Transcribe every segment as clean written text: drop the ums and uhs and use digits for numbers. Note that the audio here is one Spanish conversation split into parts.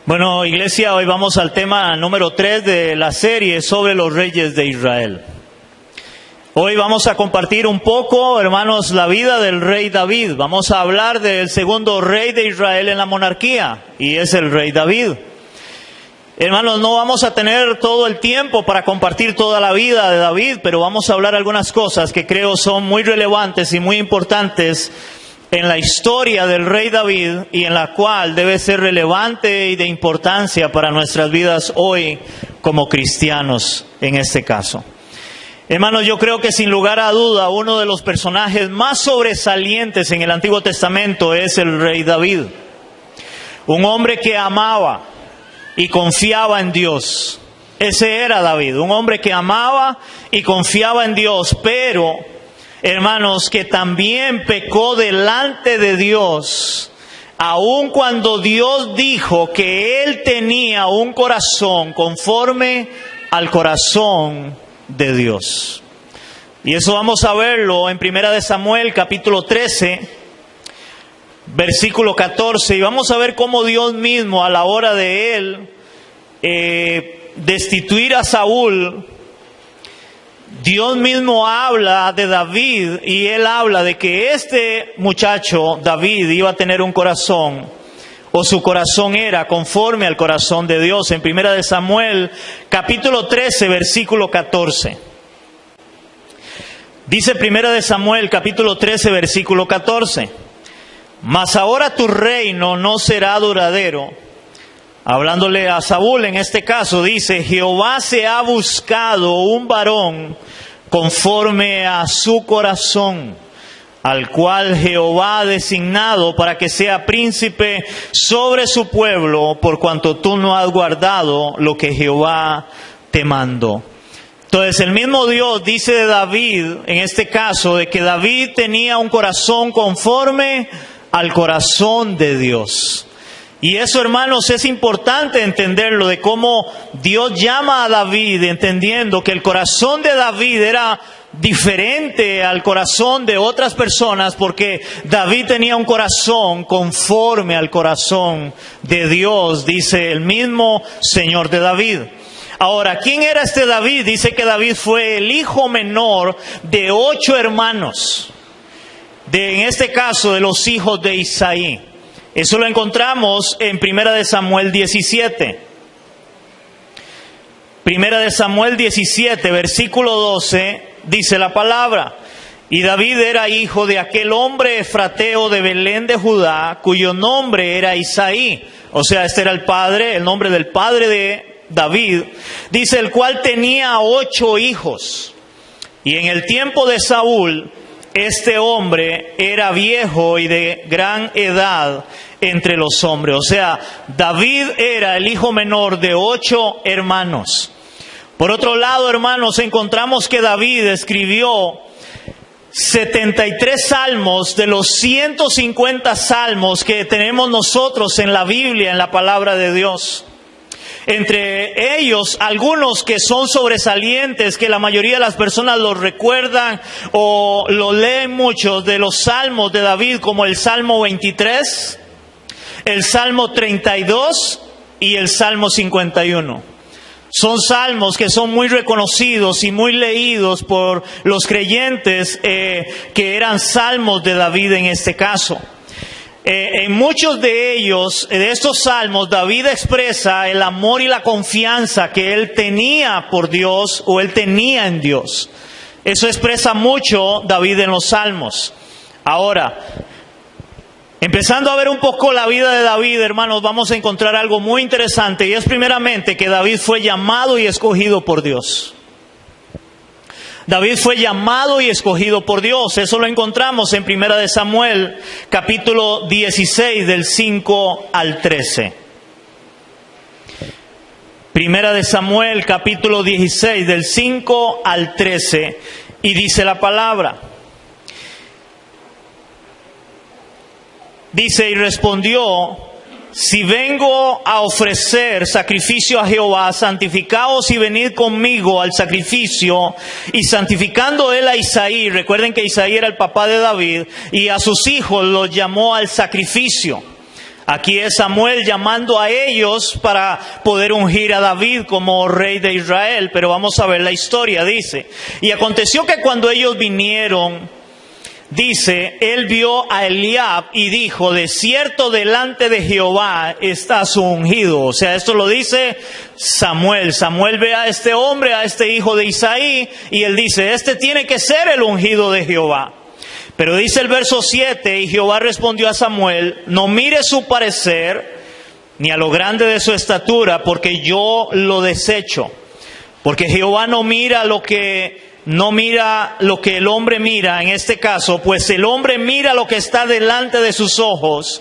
Bueno, iglesia, hoy vamos al tema número 3 de la serie sobre los reyes de Israel. Hoy vamos a compartir un poco, hermanos, la vida del rey David. Vamos a hablar del segundo rey de Israel en la monarquía, y es el rey David. Hermanos, no vamos a tener todo el tiempo para compartir toda la vida de David, pero vamos a hablar algunas cosas que creo son muy relevantes y muy importantes en la historia del rey David, y en la cual debe ser relevante y de importancia para nuestras vidas hoy como cristianos en este caso. Hermanos, yo creo que sin lugar a duda uno de los personajes más sobresalientes en el Antiguo Testamento es el rey David. Un hombre que amaba y confiaba en Dios. Ese era David, un hombre que amaba y confiaba en Dios, pero hermanos, que también pecó delante de Dios, aun cuando Dios dijo que él tenía un corazón conforme al corazón de Dios. Y eso vamos a verlo en 1 Samuel capítulo 13, versículo 14, y vamos a ver cómo Dios mismo, a la hora de él destituir a Saúl, Dios mismo habla de David, y él habla de que este muchacho, David, iba a tener un corazón, o su corazón era conforme al corazón de Dios. En 1 Samuel, capítulo 13, versículo 14. Dice 1 Samuel, capítulo 13, versículo 14. Mas ahora tu reino no será duradero. Hablándole a Saúl en este caso, dice: Jehová se ha buscado un varón conforme a su corazón, al cual Jehová ha designado para que sea príncipe sobre su pueblo, por cuanto tú no has guardado lo que Jehová te mandó. Entonces el mismo Dios dice de David, en este caso, de que David tenía un corazón conforme al corazón de Dios. Y eso, hermanos, es importante entenderlo, de cómo Dios llama a David, entendiendo que el corazón de David era diferente al corazón de otras personas, porque David tenía un corazón conforme al corazón de Dios, dice el mismo Señor de David. Ahora, ¿quién era este David? Dice que David fue el hijo menor de 8 hermanos, en este caso de los hijos de Isaí. Eso lo encontramos en 1 Samuel 17. 1 Samuel 17, versículo 12, dice la palabra: Y David era hijo de aquel hombre efrateo de Belén de Judá, cuyo nombre era Isaí. O sea, este era el nombre del padre de David. Dice, el cual tenía 8 hijos. Y en el tiempo de Saúl, este hombre era viejo y de gran edad entre los hombres. O sea, David era el hijo menor de 8 hermanos. Por otro lado, hermanos, encontramos que David escribió 73 salmos de los 150 salmos que tenemos nosotros en la Biblia, en la palabra de Dios. Entre ellos, algunos que son sobresalientes, que la mayoría de las personas los recuerdan o lo leen mucho, de los salmos de David, como el Salmo 23, el Salmo 32 y el Salmo 51. Son salmos que son muy reconocidos y muy leídos por los creyentes, que eran salmos de David en este caso. En muchos de ellos, de estos salmos, David expresa el amor y la confianza que él tenía por Dios, o él tenía en Dios. Eso expresa mucho David en los salmos. Ahora, empezando a ver un poco la vida de David, hermanos, vamos a encontrar algo muy interesante, y es primeramente que David fue llamado y escogido por Dios. David fue llamado y escogido por Dios. Eso lo encontramos en 1 Samuel, capítulo 16, del 5 al 13. 1 Samuel, capítulo 16, del 5 al 13. Y dice la palabra. Dice, y respondió: Si vengo a ofrecer sacrificio a Jehová, santificaos y venid conmigo al sacrificio. Y santificando él a Isaí, recuerden que Isaí era el papá de David, y a sus hijos los llamó al sacrificio. Aquí es Samuel llamando a ellos para poder ungir a David como rey de Israel, pero vamos a ver la historia, dice. Y aconteció que cuando ellos vinieron, dice, él vio a Eliab y dijo, de cierto delante de Jehová está su ungido. O sea, esto lo dice Samuel. Samuel ve a este hombre, a este hijo de Isaí, y él dice, este tiene que ser el ungido de Jehová. Pero dice el verso 7, y Jehová respondió a Samuel, no mire su parecer, ni a lo grande de su estatura, porque yo lo desecho. Porque Jehová no mira lo que el hombre mira, en este caso, pues el hombre mira lo que está delante de sus ojos,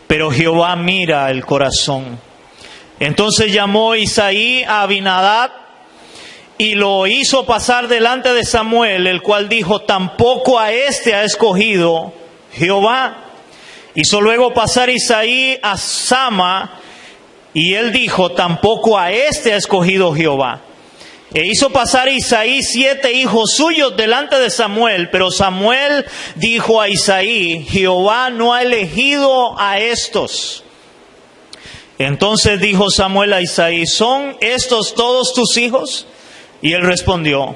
pero Jehová mira el corazón. Entonces llamó Isaí a Abinadab, y lo hizo pasar delante de Samuel, el cual dijo, tampoco a este ha escogido Jehová. Hizo luego pasar Isaí a Sama, y él dijo, tampoco a este ha escogido Jehová. E hizo pasar Isaí 7 hijos suyos delante de Samuel, pero Samuel dijo a Isaí, Jehová no ha elegido a estos. Entonces dijo Samuel a Isaí, ¿son estos todos tus hijos? Y él respondió,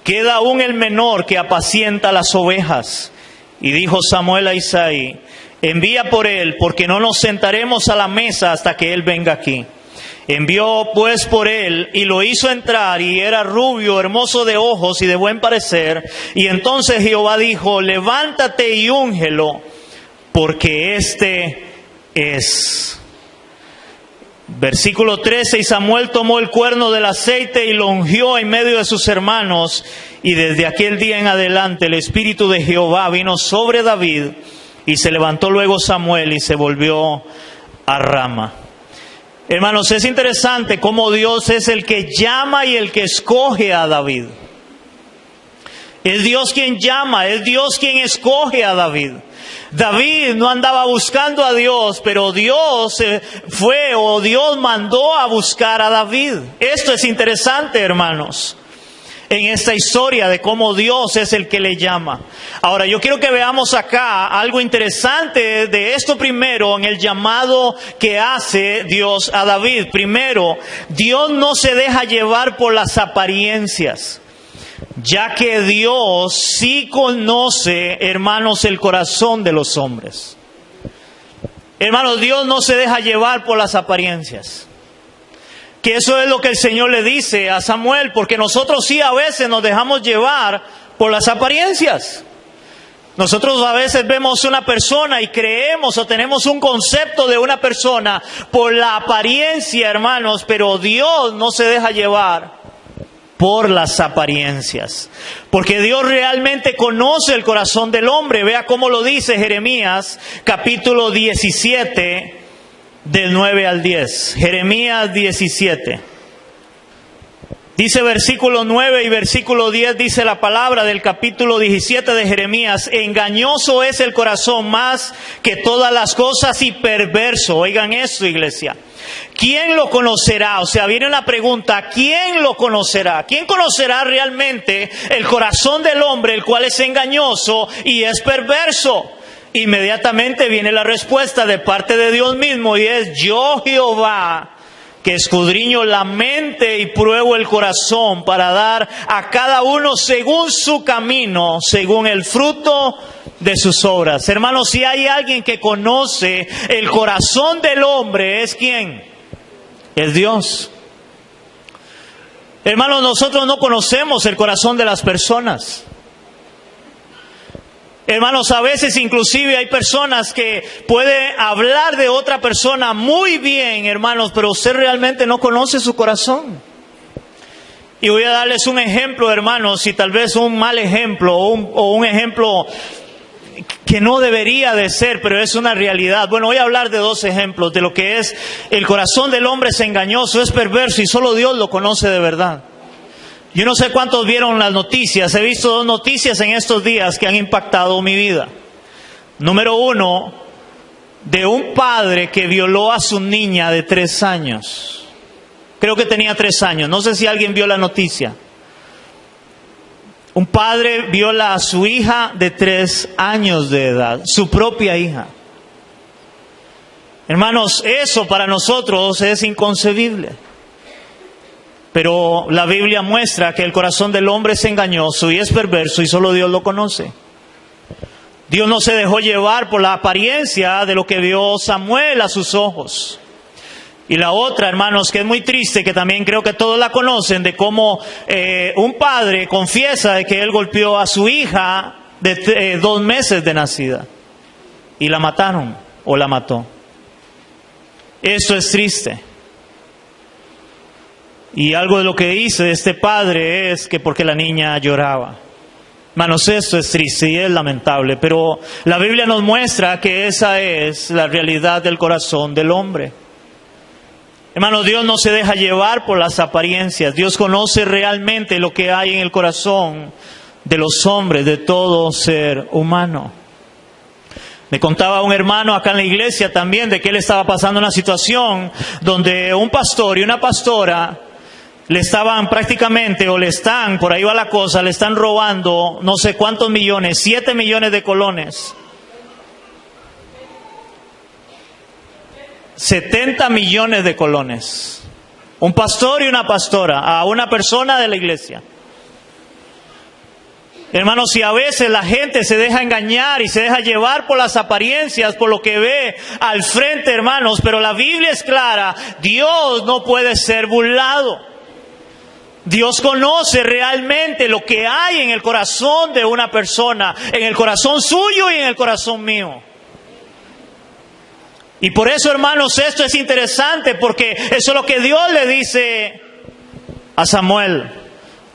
queda aún el menor que apacienta las ovejas. Y dijo Samuel a Isaí, envía por él, porque no nos sentaremos a la mesa hasta que él venga aquí. Envió pues por él, y lo hizo entrar, y era rubio, hermoso de ojos y de buen parecer. Y entonces Jehová dijo, levántate y úngelo, porque este es. Versículo 13, y Samuel tomó el cuerno del aceite y lo ungió en medio de sus hermanos, y desde aquel día en adelante el Espíritu de Jehová vino sobre David, y se levantó luego Samuel y se volvió a Rama. Hermanos, es interesante cómo Dios es el que llama y el que escoge a David. Es Dios quien llama, es Dios quien escoge a David. David no andaba buscando a Dios, pero Dios Dios mandó a buscar a David. Esto es interesante, hermanos, en esta historia de cómo Dios es el que le llama. Ahora, yo quiero que veamos acá algo interesante de esto primero, en el llamado que hace Dios a David. Primero, Dios no se deja llevar por las apariencias, ya que Dios sí conoce, hermanos, el corazón de los hombres. Hermanos, Dios no se deja llevar por las apariencias. Que eso es lo que el Señor le dice a Samuel, porque nosotros sí a veces nos dejamos llevar por las apariencias. Nosotros a veces vemos una persona y creemos o tenemos un concepto de una persona por la apariencia, hermanos, pero Dios no se deja llevar por las apariencias, porque Dios realmente conoce el corazón del hombre. Vea cómo lo dice Jeremías capítulo 17 del 9 al 10. Jeremías 17. Dice versículo 9 y versículo 10, dice la palabra del capítulo 17 de Jeremías, engañoso es el corazón más que todas las cosas y perverso. Oigan esto, iglesia. ¿Quién lo conocerá? O sea, viene una pregunta, ¿quién lo conocerá? ¿Quién conocerá realmente el corazón del hombre, el cual es engañoso y es perverso? Inmediatamente viene la respuesta de parte de Dios mismo, y es: yo, Jehová, que escudriño la mente y pruebo el corazón para dar a cada uno según su camino, según el fruto de sus obras. Hermanos, si hay alguien que conoce el corazón del hombre, ¿es quién? Es Dios. Hermanos, nosotros no conocemos el corazón de las personas. Hermanos, a veces inclusive hay personas que pueden hablar de otra persona muy bien, hermanos, pero usted realmente no conoce su corazón. Y voy a darles un ejemplo, hermanos, y tal vez un mal ejemplo o un ejemplo que no debería de ser, pero es una realidad. Bueno, voy a hablar de dos ejemplos de lo que es el corazón del hombre. Es engañoso, es perverso y solo Dios lo conoce de verdad. Yo no sé cuántos vieron las noticias. He visto dos noticias en estos días que han impactado mi vida. Número uno, de un padre que violó a su niña de 3 años. Creo que tenía 3 años. No sé si alguien vio la noticia. Un padre viola a su hija de 3 años de edad, su propia hija. Hermanos, eso para nosotros es inconcebible. Pero la Biblia muestra que el corazón del hombre es engañoso y es perverso y solo Dios lo conoce. Dios no se dejó llevar por la apariencia de lo que vio Samuel a sus ojos. Y la otra, hermanos, que es muy triste, que también creo que todos la conocen, de cómo un padre confiesa de que él golpeó a su hija de 2 meses de nacida y la mataron o la mató. Eso es triste. Y algo de lo que dice este padre es que porque la niña lloraba. Hermanos, esto es triste y es lamentable, pero la Biblia nos muestra que esa es la realidad del corazón del hombre. Hermanos, Dios no se deja llevar por las apariencias. Dios conoce realmente lo que hay en el corazón de los hombres, de todo ser humano. Me contaba un hermano acá en la iglesia también de que él estaba pasando una situación donde un pastor y una pastora le estaban prácticamente, o le están, por ahí va la cosa, le están robando no sé cuántos millones, 7 millones de colones. 70 millones de colones. Un pastor y una pastora a una persona de la iglesia. Hermanos, si a veces la gente se deja engañar y se deja llevar por las apariencias, por lo que ve al frente, hermanos, pero la Biblia es clara, Dios no puede ser burlado. Dios conoce realmente lo que hay en el corazón de una persona, en el corazón suyo y en el corazón mío. Y por eso, hermanos, esto es interesante, porque eso es lo que Dios le dice a Samuel.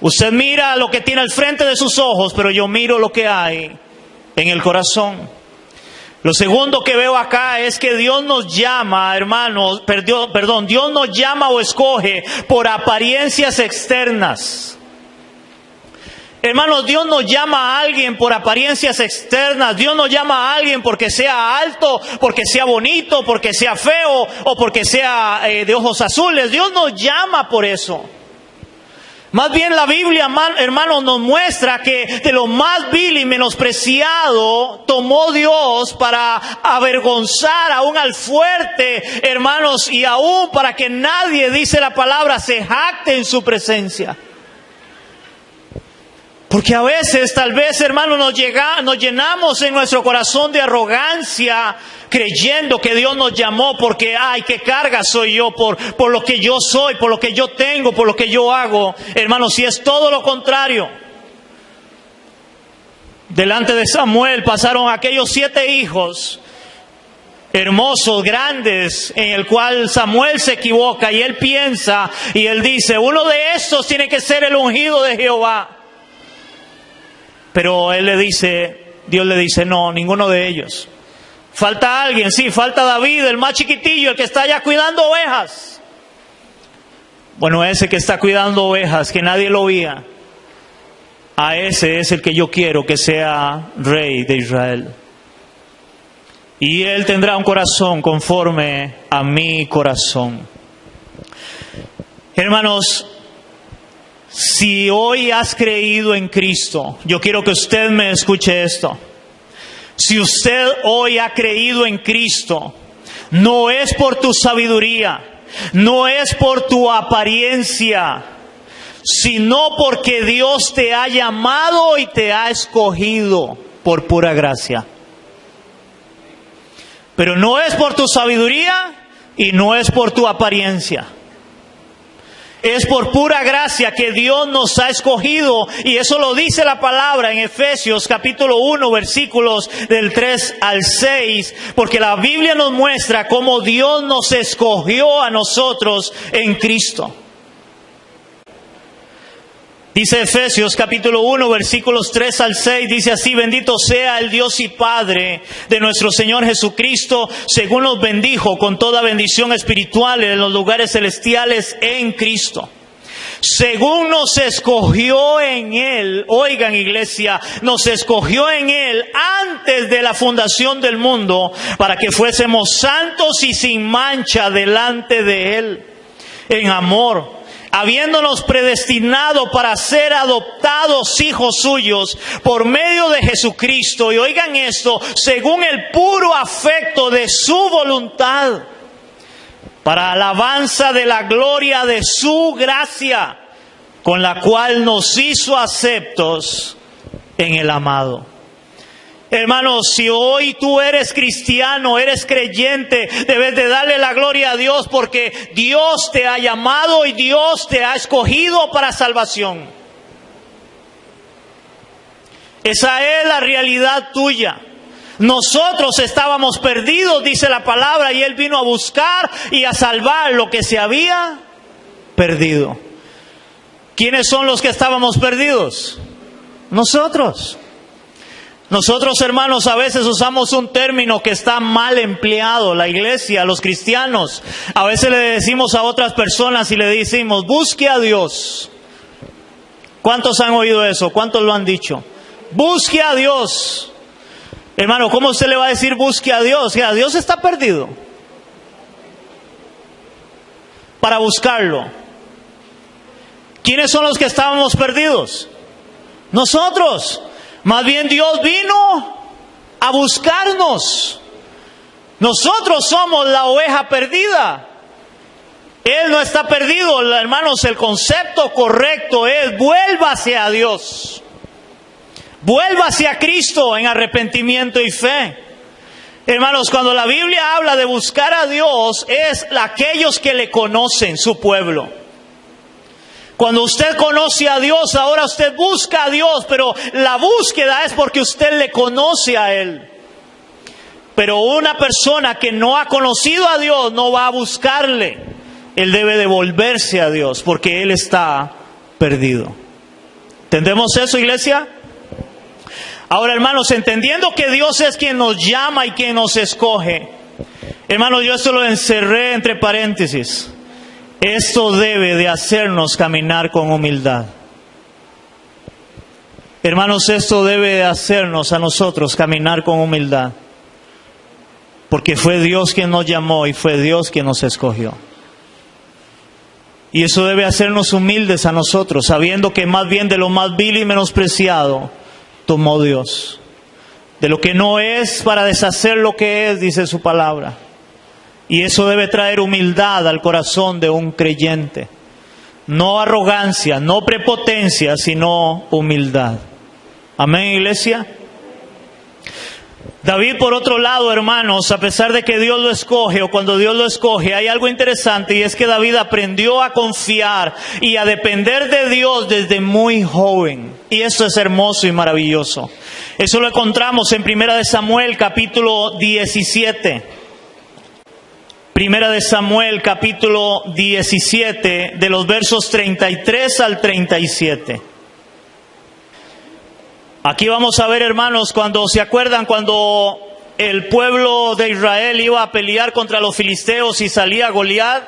Usted mira lo que tiene al frente de sus ojos, pero yo miro lo que hay en el corazón. Lo segundo que veo acá es que Dios nos llama, hermanos, Dios nos llama o escoge por apariencias externas. Hermanos, Dios nos llama a alguien por apariencias externas. Dios nos llama a alguien porque sea alto, porque sea bonito, porque sea feo o porque sea de ojos azules. Dios nos llama por eso. Más bien la Biblia, hermanos, nos muestra que de lo más vil y menospreciado tomó Dios para avergonzar aún al fuerte, hermanos, y aún para que nadie, dice la palabra, se jacte en su presencia. Porque a veces, tal vez, hermanos, nos llenamos en nuestro corazón de arrogancia, creyendo que Dios nos llamó porque, ay, qué carga soy yo por lo que yo soy, por lo que yo tengo, por lo que yo hago. Hermanos, si es todo lo contrario. Delante de Samuel pasaron aquellos 7 hijos hermosos, grandes, en el cual Samuel se equivoca y él piensa y él dice, uno de estos tiene que ser el ungido de Jehová. Pero Dios le dice, no, ninguno de ellos. Falta alguien, sí, falta David, el más chiquitillo, el que está allá cuidando ovejas. Bueno, ese que está cuidando ovejas, que nadie lo veía, a ese es el que yo quiero que sea rey de Israel. Y él tendrá un corazón conforme a mi corazón. Hermanos, si hoy has creído en Cristo, yo quiero que usted me escuche esto. Si usted hoy ha creído en Cristo, no es por tu sabiduría, no es por tu apariencia, sino porque Dios te ha llamado y te ha escogido por pura gracia. Pero no es por tu sabiduría y no es por tu apariencia. Es por pura gracia que Dios nos ha escogido, y eso lo dice la palabra en Efesios capítulo 1, versículos del 3 al 6, porque la Biblia nos muestra cómo Dios nos escogió a nosotros en Cristo. Dice Efesios capítulo 1, versículos 3 al 6, dice así: bendito sea el Dios y Padre de nuestro Señor Jesucristo, según nos bendijo con toda bendición espiritual en los lugares celestiales en Cristo. Según nos escogió en Él, oigan iglesia, nos escogió en Él antes de la fundación del mundo, para que fuésemos santos y sin mancha delante de Él, en amor, habiéndonos predestinado para ser adoptados hijos suyos por medio de Jesucristo, y oigan esto, según el puro afecto de su voluntad, para alabanza de la gloria de su gracia, con la cual nos hizo aceptos en el amado. Hermanos, si hoy tú eres cristiano, eres creyente, debes de darle la gloria a Dios porque Dios te ha llamado y Dios te ha escogido para salvación. Esa es la realidad tuya. Nosotros estábamos perdidos, dice la palabra, y Él vino a buscar y a salvar lo que se había perdido. ¿Quiénes son los que estábamos perdidos? Nosotros. Nosotros, hermanos, a veces usamos un término que está mal empleado, la iglesia, los cristianos. A veces le decimos a otras personas y le decimos, busque a Dios. ¿Cuántos han oído eso? ¿Cuántos lo han dicho? Busque a Dios. Hermano, ¿cómo usted le va a decir busque a Dios? Que Dios está perdido. Para buscarlo. ¿Quiénes son los que estábamos perdidos? Nosotros. Más bien Dios vino a buscarnos. Nosotros somos la oveja perdida. Él no está perdido, hermanos. El concepto correcto es vuélvase a Dios. Vuélvase a Cristo en arrepentimiento y fe. Hermanos, cuando la Biblia habla de buscar a Dios, es aquellos que le conocen, su pueblo. Cuando usted conoce a Dios, ahora usted busca a Dios, pero la búsqueda es porque usted le conoce a Él. Pero una persona que no ha conocido a Dios no va a buscarle. Él debe de volverse a Dios porque Él está perdido. ¿Entendemos eso, iglesia? Ahora, hermanos, entendiendo que Dios es quien nos llama y quien nos escoge, hermanos, yo esto lo encerré entre paréntesis. Esto debe de hacernos caminar con humildad. Hermanos, esto debe de hacernos a nosotros caminar con humildad. Porque fue Dios quien nos llamó y fue Dios quien nos escogió. Y eso debe hacernos humildes a nosotros, sabiendo que más bien de lo más vil y menospreciado tomó Dios. De lo que no es para deshacer lo que es, dice su palabra. Y eso debe traer humildad al corazón de un creyente. No arrogancia, no prepotencia, sino humildad. Amén, iglesia. David, por otro lado, hermanos, a pesar de que Dios lo escoge, o cuando Dios lo escoge, hay algo interesante, y es que David aprendió a confiar y a depender de Dios desde muy joven. Y eso es hermoso y maravilloso. Eso lo encontramos en 1 Samuel capítulo 17. Primera de Samuel capítulo 17, de los versos 33 al 37. Aquí vamos a ver, hermanos, cuando se acuerdan, cuando el pueblo de Israel iba a pelear contra los filisteos y salía Goliat.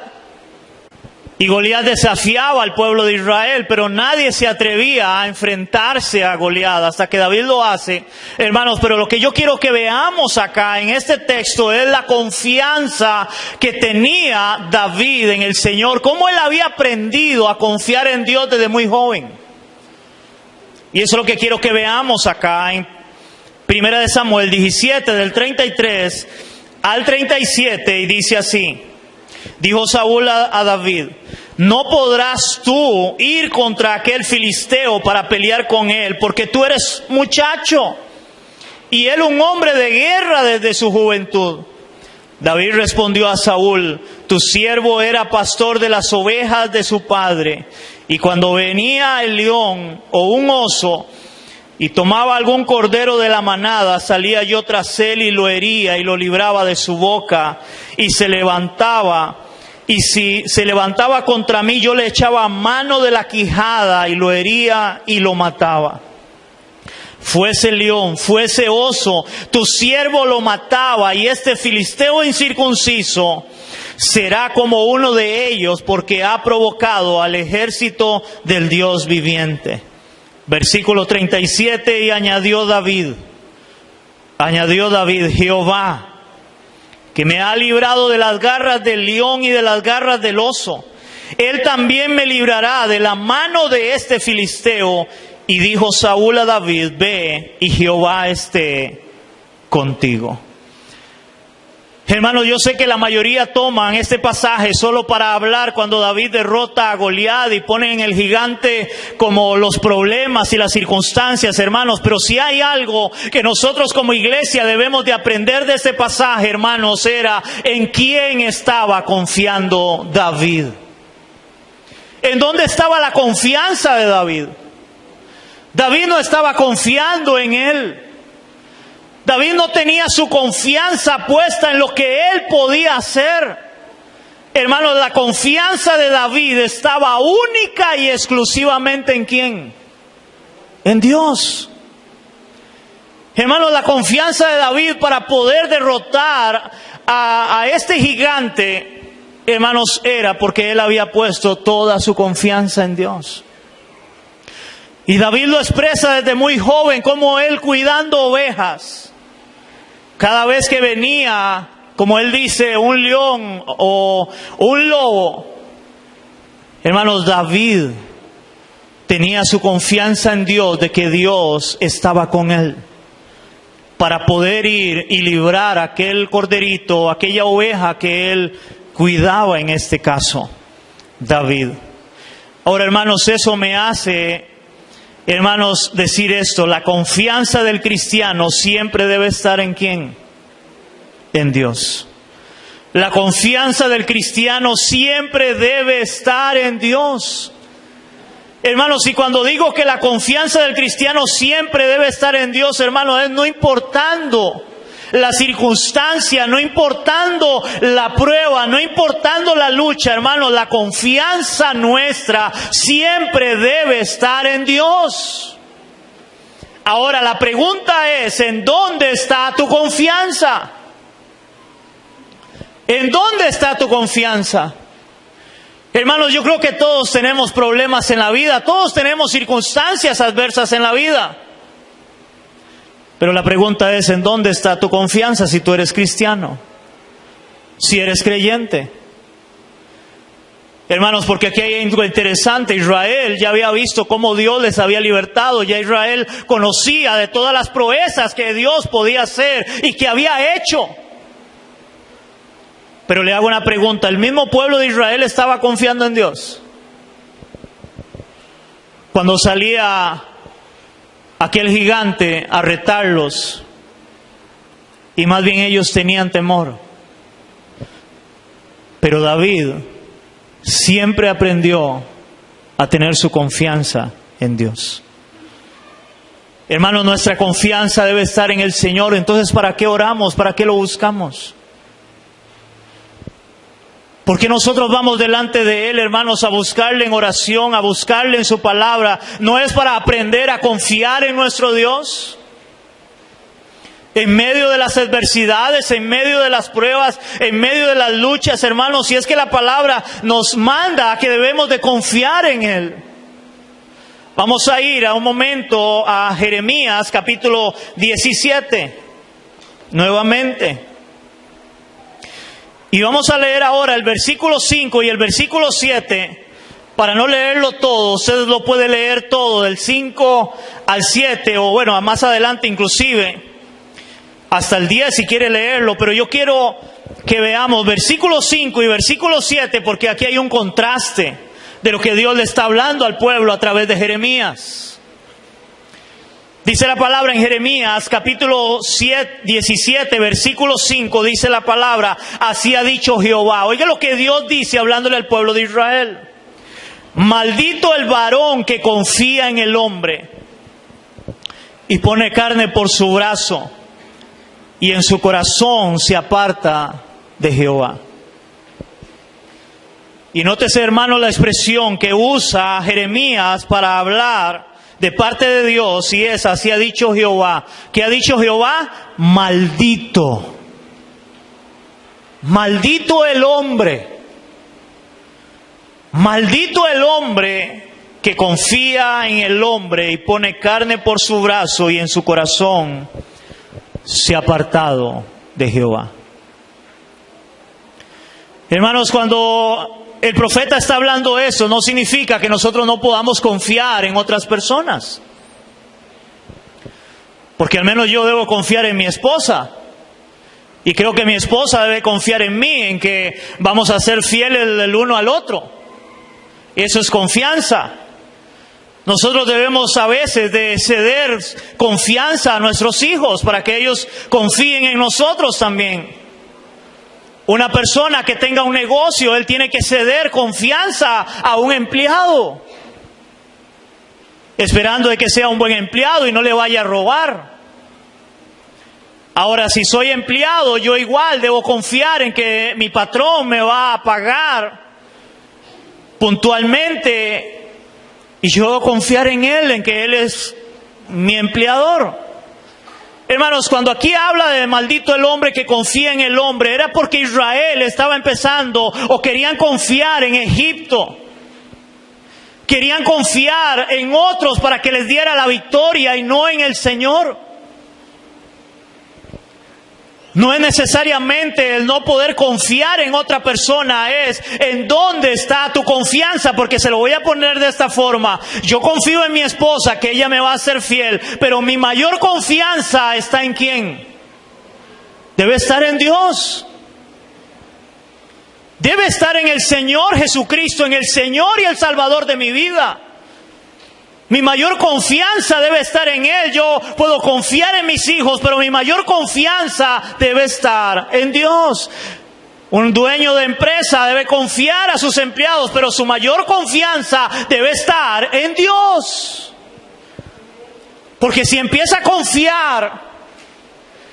Y Goliat desafiaba al pueblo de Israel, pero nadie se atrevía a enfrentarse a Goliat hasta que David lo hace. Hermanos, pero lo que yo quiero que veamos acá en este texto es la confianza que tenía David en el Señor. Cómo él había aprendido a confiar en Dios desde muy joven. Y eso es lo que quiero que veamos acá en 1 Samuel 17, del 33 al 37, y dice así. Dijo Saúl a David, no podrás tú ir contra aquel filisteo para pelear con él, porque tú eres muchacho, y él un hombre de guerra desde su juventud. David respondió a Saúl, tu siervo era pastor de las ovejas de su padre, y cuando venía el león o un oso, y tomaba algún cordero de la manada, salía yo tras él y lo hería y lo libraba de su boca, y se levantaba. Y si se levantaba contra mí, yo le echaba mano de la quijada y lo hería y lo mataba. Fuese león, fuese oso, tu siervo lo mataba, y este filisteo incircunciso será como uno de ellos, porque ha provocado al ejército del Dios viviente. Versículo 37, y añadió David, Jehová, que me ha librado de las garras del león y de las garras del oso, Él también me librará de la mano de este filisteo. Y dijo Saúl a David, ve y Jehová esté contigo. Hermanos, yo sé que la mayoría toman este pasaje solo para hablar cuando David derrota a Goliat y ponen en el gigante como los problemas y las circunstancias, hermanos. Pero si hay algo que nosotros como iglesia debemos de aprender de este pasaje, hermanos, era en quién estaba confiando David. ¿En dónde estaba la confianza de David? David no estaba confiando en él. David no tenía su confianza puesta en lo que él podía hacer. Hermanos, la confianza de David estaba única y exclusivamente ¿en quién? En Dios. Hermanos, la confianza de David para poder derrotar a este gigante, hermanos, era porque él había puesto toda su confianza en Dios. Y David lo expresa desde muy joven, como él cuidando ovejas. Cada vez que venía, como él dice, un león o un lobo, hermanos, David tenía su confianza en Dios, de que Dios estaba con él, para poder ir y librar a aquel corderito, aquella oveja que él cuidaba en este caso, David. Ahora, hermanos, eso me hace, hermanos, decir esto: la confianza del cristiano siempre debe estar ¿en quién? En Dios. La confianza del cristiano siempre debe estar en Dios. Hermanos, y cuando digo que la confianza del cristiano siempre debe estar en Dios, hermanos, es no importando la circunstancia, no importando la prueba, no importando la lucha, hermanos, la confianza nuestra siempre debe estar en Dios. Ahora la pregunta es, ¿en dónde está tu confianza? ¿En dónde está tu confianza? Hermanos, yo creo que todos tenemos problemas en la vida, todos tenemos circunstancias adversas en la vida. Pero la pregunta es, ¿en dónde está tu confianza si tú eres cristiano? Si eres creyente. Hermanos, porque aquí hay algo interesante. Israel ya había visto cómo Dios les había libertado. Ya Israel conocía de todas las proezas que Dios podía hacer y que había hecho. Pero le hago una pregunta, ¿el mismo pueblo de Israel estaba confiando en Dios? Cuando salía aquel gigante a retarlos, y más bien ellos tenían temor. Pero David siempre aprendió a tener su confianza en Dios. Hermanos, nuestra confianza debe estar en el Señor. Entonces, ¿para qué oramos? ¿Para qué lo buscamos? Porque nosotros vamos delante de Él, hermanos, a buscarle en oración, a buscarle en su palabra. ¿No es para aprender a confiar en nuestro Dios? En medio de las adversidades, en medio de las pruebas, en medio de las luchas, hermanos, si es que la palabra nos manda a que debemos de confiar en Él. Vamos a ir a un momento a Jeremías capítulo 17, nuevamente. Y vamos a leer ahora el versículo 5 y el versículo 7, para no leerlo todo. Ustedes lo pueden leer todo, del 5 al 7, o bueno, más adelante inclusive, hasta el 10 si quiere leerlo. Pero yo quiero que veamos versículo 5 y versículo 7, porque aquí hay un contraste de lo que Dios le está hablando al pueblo a través de Jeremías. Dice la palabra en Jeremías capítulo 17, versículo 5, dice la palabra, así ha dicho Jehová. Oiga lo que Dios dice hablándole al pueblo de Israel. Maldito el varón que confía en el hombre y pone carne por su brazo y en su corazón se aparta de Jehová. Y nótese, hermano, la expresión que usa Jeremías para hablar de parte de Dios, y es así ha dicho Jehová. ¿Qué ha dicho Jehová? Maldito. Maldito el hombre. Maldito el hombre que confía en el hombre y pone carne por su brazo y en su corazón se ha apartado de Jehová. Hermanos, cuando el profeta está hablando eso, no significa que nosotros no podamos confiar en otras personas. Porque al menos yo debo confiar en mi esposa. Y creo que mi esposa debe confiar en mí, en que vamos a ser fieles el uno al otro. Eso es confianza. Nosotros debemos a veces de ceder confianza a nuestros hijos para que ellos confíen en nosotros también. Una persona que tenga un negocio, él tiene que ceder confianza a un empleado, esperando de que sea un buen empleado y no le vaya a robar. Ahora, si soy empleado, yo igual debo confiar en que mi patrón me va a pagar puntualmente y yo debo confiar en él, en que él es mi empleador. Hermanos, cuando aquí habla de maldito el hombre que confía en el hombre, era porque Israel estaba empezando o querían confiar en Egipto. Querían confiar en otros para que les diera la victoria y no en el Señor. No es necesariamente el no poder confiar en otra persona, es en dónde está tu confianza, porque se lo voy a poner de esta forma. Yo confío en mi esposa, que ella me va a ser fiel, pero mi mayor confianza está en ¿quién? Debe estar en Dios. Debe estar en el Señor Jesucristo, en el Señor y el Salvador de mi vida. Mi mayor confianza debe estar en Él. Yo puedo confiar en mis hijos, pero mi mayor confianza debe estar en Dios. Un dueño de empresa debe confiar a sus empleados, pero su mayor confianza debe estar en Dios. Porque si empieza a confiar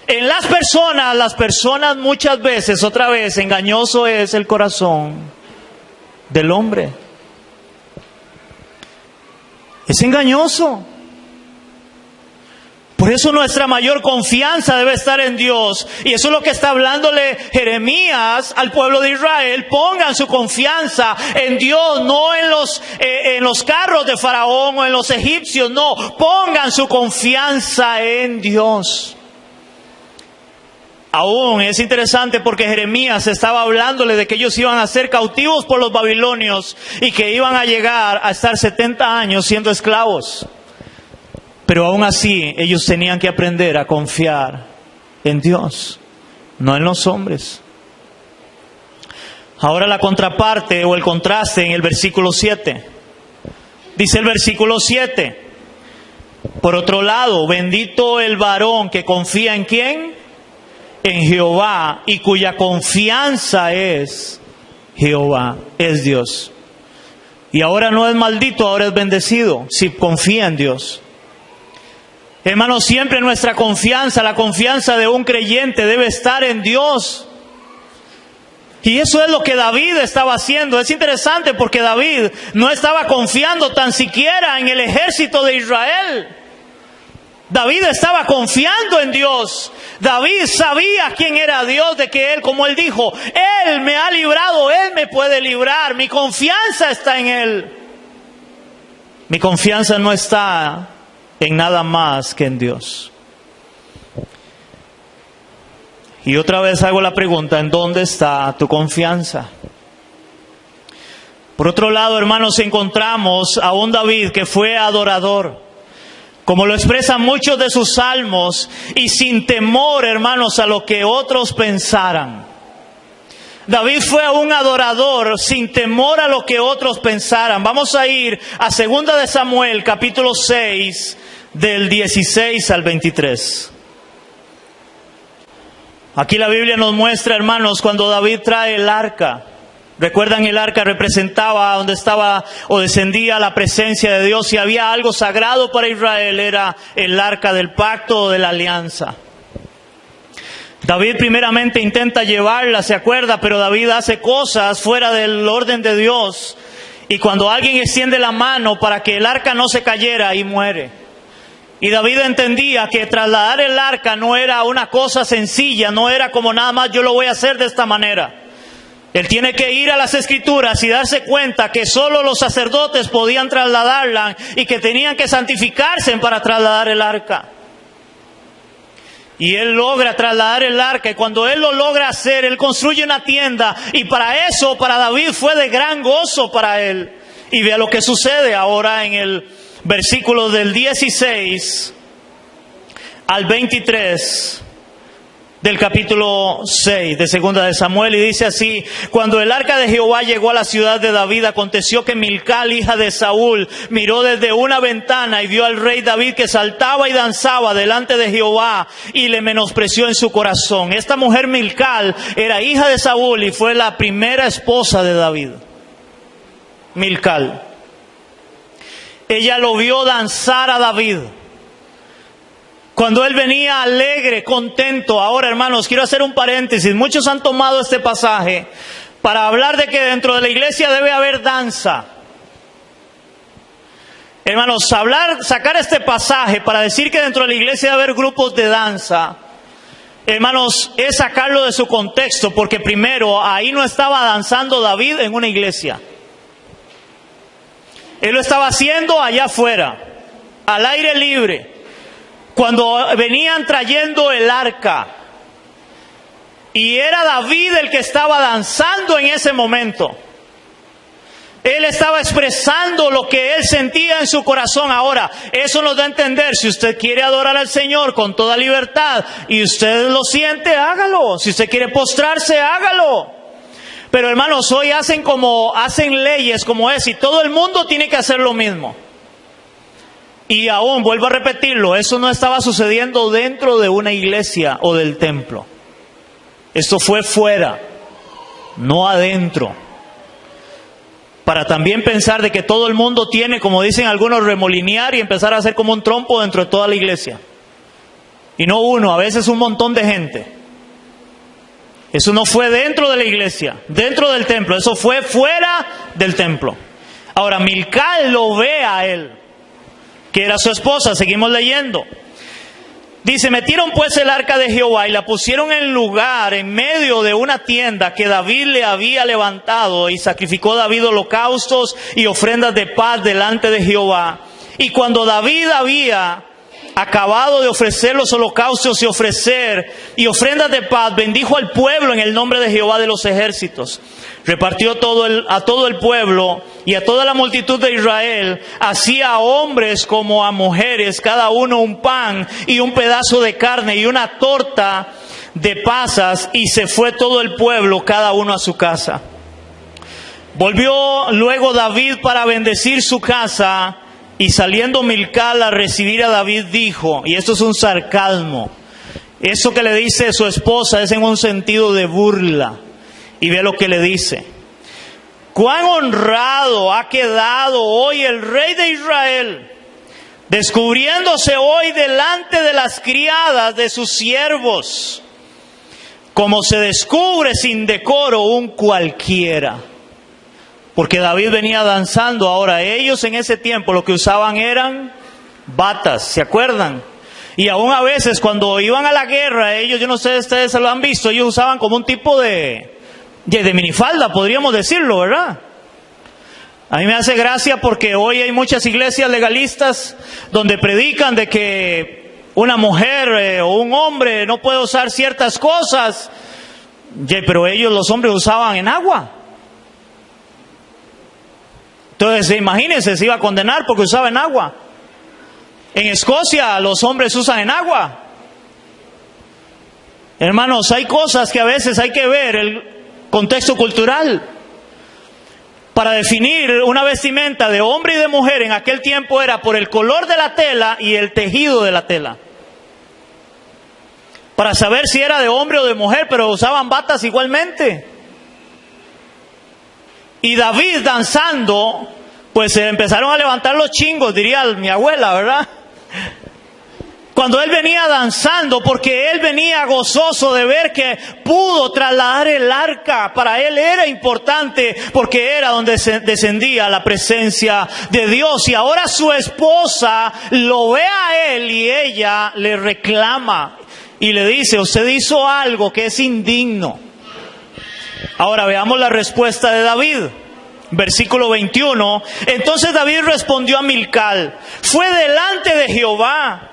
en las personas muchas veces, otra vez, engañoso es el corazón del hombre. Es engañoso. Por eso nuestra mayor confianza debe estar en Dios. Y eso es lo que está hablándole Jeremías al pueblo de Israel. Pongan su confianza en Dios, no en los carros de Faraón o en los egipcios. No, pongan su confianza en Dios. Aún es interesante porque Jeremías estaba hablándole de que ellos iban a ser cautivos por los babilonios y que iban a llegar a estar 70 años siendo esclavos. Pero aún así ellos tenían que aprender a confiar en Dios, no en los hombres. Ahora la contraparte o el contraste en el versículo 7. Dice el versículo 7. Por otro lado, bendito el varón que confía en ¿quién? En Jehová, y cuya confianza es Jehová, es Dios. Y ahora no es maldito, ahora es bendecido, si confía en Dios. Hermanos, siempre nuestra confianza, la confianza de un creyente debe estar en Dios. Y eso es lo que David estaba haciendo. Es interesante porque David no estaba confiando tan siquiera en el ejército de Israel. David estaba confiando en Dios. David sabía quién era Dios, de que Él, como Él dijo, Él me ha librado, Él me puede librar. Mi confianza está en Él. Mi confianza no está en nada más que en Dios. Y otra vez hago la pregunta, ¿en dónde está tu confianza? Por otro lado, hermanos, encontramos a un David que fue adorador, como lo expresan muchos de sus salmos, y sin temor, hermanos, a lo que otros pensaran. David fue un adorador sin temor a lo que otros pensaran. Vamos a ir a 2 de Samuel, capítulo 6, del 16 al 23. Aquí la Biblia nos muestra, hermanos, cuando David trae el arca. Recuerdan, el arca representaba donde estaba o descendía la presencia de Dios. Si había algo sagrado para Israel, era el arca del pacto o de la alianza. David primeramente intenta llevarla, se acuerda, pero David hace cosas fuera del orden de Dios. Y cuando alguien extiende la mano para que el arca no se cayera, ahí muere. Y David entendía que trasladar el arca no era una cosa sencilla, no era como nada más yo lo voy a hacer de esta manera. Él tiene que ir a las Escrituras y darse cuenta que solo los sacerdotes podían trasladarla y que tenían que santificarse para trasladar el arca. Y él logra trasladar el arca, y cuando él lo logra hacer, él construye una tienda, y para eso, para David fue de gran gozo para él. Y vea lo que sucede ahora en el versículo del 16 al 23 del capítulo 6 de Segunda de Samuel, y dice así: cuando el arca de Jehová llegó a la ciudad de David, aconteció que Milcal, hija de Saúl, miró desde una ventana y vio al rey David que saltaba y danzaba delante de Jehová, y le menospreció en su corazón. Esta mujer Milcal era hija de Saúl y fue la primera esposa de David. Milcal. Ella lo vio danzar a David cuando él venía alegre, contento. Ahora, hermanos, quiero hacer un paréntesis. Muchos han tomado este pasaje para hablar de que dentro de la iglesia debe haber danza. Hermanos, sacar este pasaje para decir que dentro de la iglesia debe haber grupos de danza, hermanos, es sacarlo de su contexto, porque primero, ahí no estaba danzando David en una iglesia. Él lo estaba haciendo allá afuera, al aire libre, cuando venían trayendo el arca. Y era David el que estaba danzando en ese momento. Él estaba expresando lo que él sentía en su corazón. Ahora, eso nos da a entender, si usted quiere adorar al Señor con toda libertad y usted lo siente, hágalo. Si usted quiere postrarse, hágalo. Pero hermanos, hoy hacen leyes como es, y todo el mundo tiene que hacer lo mismo. Y aún, vuelvo a repetirlo, eso no estaba sucediendo dentro de una iglesia o del templo. Esto fue fuera, no adentro. Para también pensar de que todo el mundo tiene, como dicen algunos, remolinear y empezar a hacer como un trompo dentro de toda la iglesia. Y no uno, a veces un montón de gente. Eso no fue dentro de la iglesia, dentro del templo. Eso fue fuera del templo. Ahora, Milcal lo ve a él, que era su esposa. Seguimos leyendo. Dice: metieron pues el arca de Jehová y la pusieron en lugar, en medio de una tienda que David le había levantado, y sacrificó David holocaustos y ofrendas de paz delante de Jehová. Y cuando David había acabado de ofrecer los holocaustos y ofrendas de paz, bendijo al pueblo en el nombre de Jehová de los ejércitos. Repartió a todo el pueblo y a toda la multitud de Israel, así a hombres como a mujeres, cada uno un pan y un pedazo de carne y una torta de pasas, y se fue todo el pueblo, cada uno a su casa. Volvió luego David para bendecir su casa, y saliendo Milcal a recibir a David dijo, y esto es un sarcasmo, eso que le dice su esposa es en un sentido de burla, y ve lo que le dice: cuán honrado ha quedado hoy el rey de Israel, descubriéndose hoy delante de las criadas de sus siervos, como se descubre sin decoro un cualquiera. Porque David venía danzando. Ahora, ellos en ese tiempo lo que usaban eran batas, ¿se acuerdan? Y aún a veces cuando iban a la guerra, ellos, yo no sé si ustedes se lo han visto, ellos usaban como un tipo de minifalda, podríamos decirlo, ¿verdad? A mí me hace gracia porque hoy hay muchas iglesias legalistas donde predican de que una mujer o un hombre no puede usar ciertas cosas, pero ellos, los hombres, usaban en agua. Entonces, imagínense, se iba a condenar porque usaba en agua. En Escocia los hombres usan en agua. Hermanos, hay cosas que a veces hay que ver el contexto cultural. Para definir una vestimenta de hombre y de mujer en aquel tiempo era por el color de la tela y el tejido de la tela. Para saber si era de hombre o de mujer, pero usaban batas igualmente. Y David danzando, pues se empezaron a levantar los chingos, diría mi abuela, ¿verdad? Cuando él venía danzando, porque él venía gozoso de ver que pudo trasladar el arca. Para él era importante, porque era donde descendía la presencia de Dios. Y ahora su esposa lo ve a él y ella le reclama y le dice: usted hizo algo que es indigno. Ahora veamos la respuesta de David. Versículo 21. Entonces David respondió a Milcal: fue delante de Jehová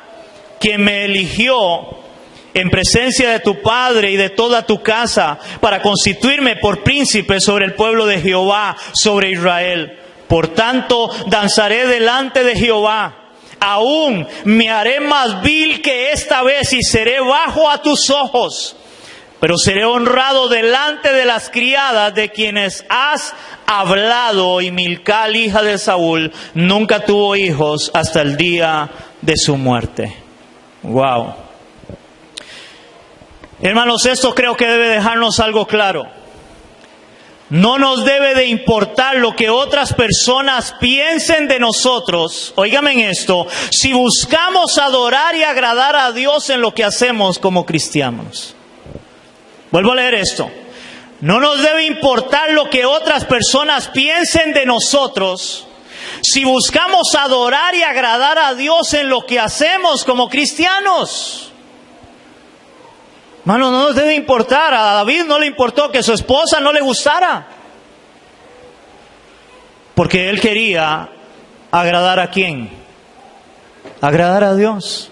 quien me eligió en presencia de tu padre y de toda tu casa, para constituirme por príncipe sobre el pueblo de Jehová, sobre Israel. Por tanto, danzaré delante de Jehová. Aún me haré más vil que esta vez y seré bajo a tus ojos. Pero seré honrado delante de las criadas de quienes has hablado. Y Milcal, hija de Saúl, nunca tuvo hijos hasta el día de su muerte. Wow. Hermanos, esto creo que debe dejarnos algo claro. No nos debe de importar lo que otras personas piensen de nosotros. Óigame en esto, si buscamos adorar y agradar a Dios en lo que hacemos como cristianos. Vuelvo a leer esto. No nos debe importar lo que otras personas piensen de nosotros, si buscamos adorar y agradar a Dios en lo que hacemos como cristianos. Hermano, no nos debe importar. A David no le importó que su esposa no le gustara, porque él quería agradar ¿a quién? Agradar a Dios.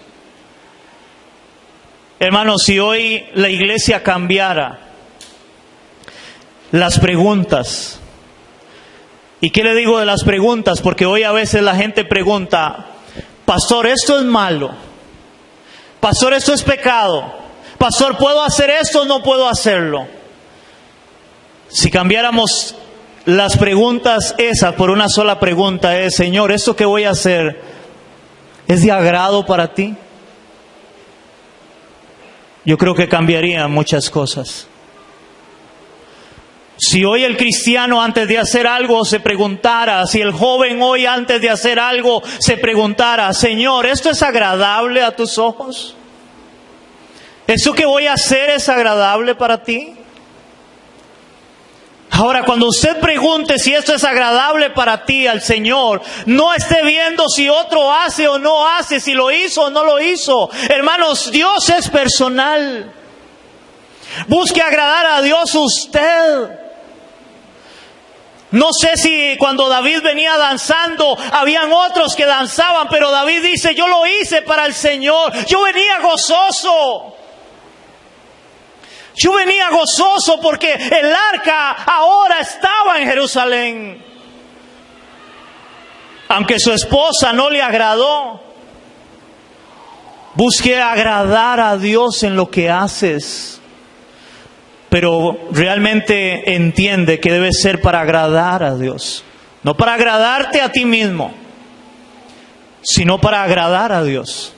Hermano, si hoy la iglesia cambiara las preguntas, ¿y qué le digo de las preguntas? Porque hoy a veces la gente pregunta: pastor, esto es malo, pastor, esto es pecado, pastor, ¿puedo hacer esto o no puedo hacerlo? Si cambiáramos las preguntas esas por una sola pregunta, es: Señor, ¿esto que voy a hacer es de agrado para ti? Yo creo que cambiaría muchas cosas. Si hoy el cristiano antes de hacer algo se preguntara, si el joven hoy antes de hacer algo se preguntara: Señor, ¿esto es agradable a tus ojos? ¿Esto que voy a hacer es agradable para ti? Ahora, cuando usted pregunte si esto es agradable para ti al Señor, no esté viendo si otro hace o no hace, si lo hizo o no lo hizo. Hermanos, Dios es personal. Busque agradar a Dios usted. No sé si cuando David venía danzando, habían otros que danzaban, pero David dice: yo lo hice para el Señor. Yo venía gozoso. Yo venía gozoso porque el arca ahora estaba en Jerusalén. Aunque su esposa no le agradó. Busque agradar a Dios en lo que haces. Pero realmente entiende que debe ser para agradar a Dios. No para agradarte a ti mismo, sino para agradar a Dios.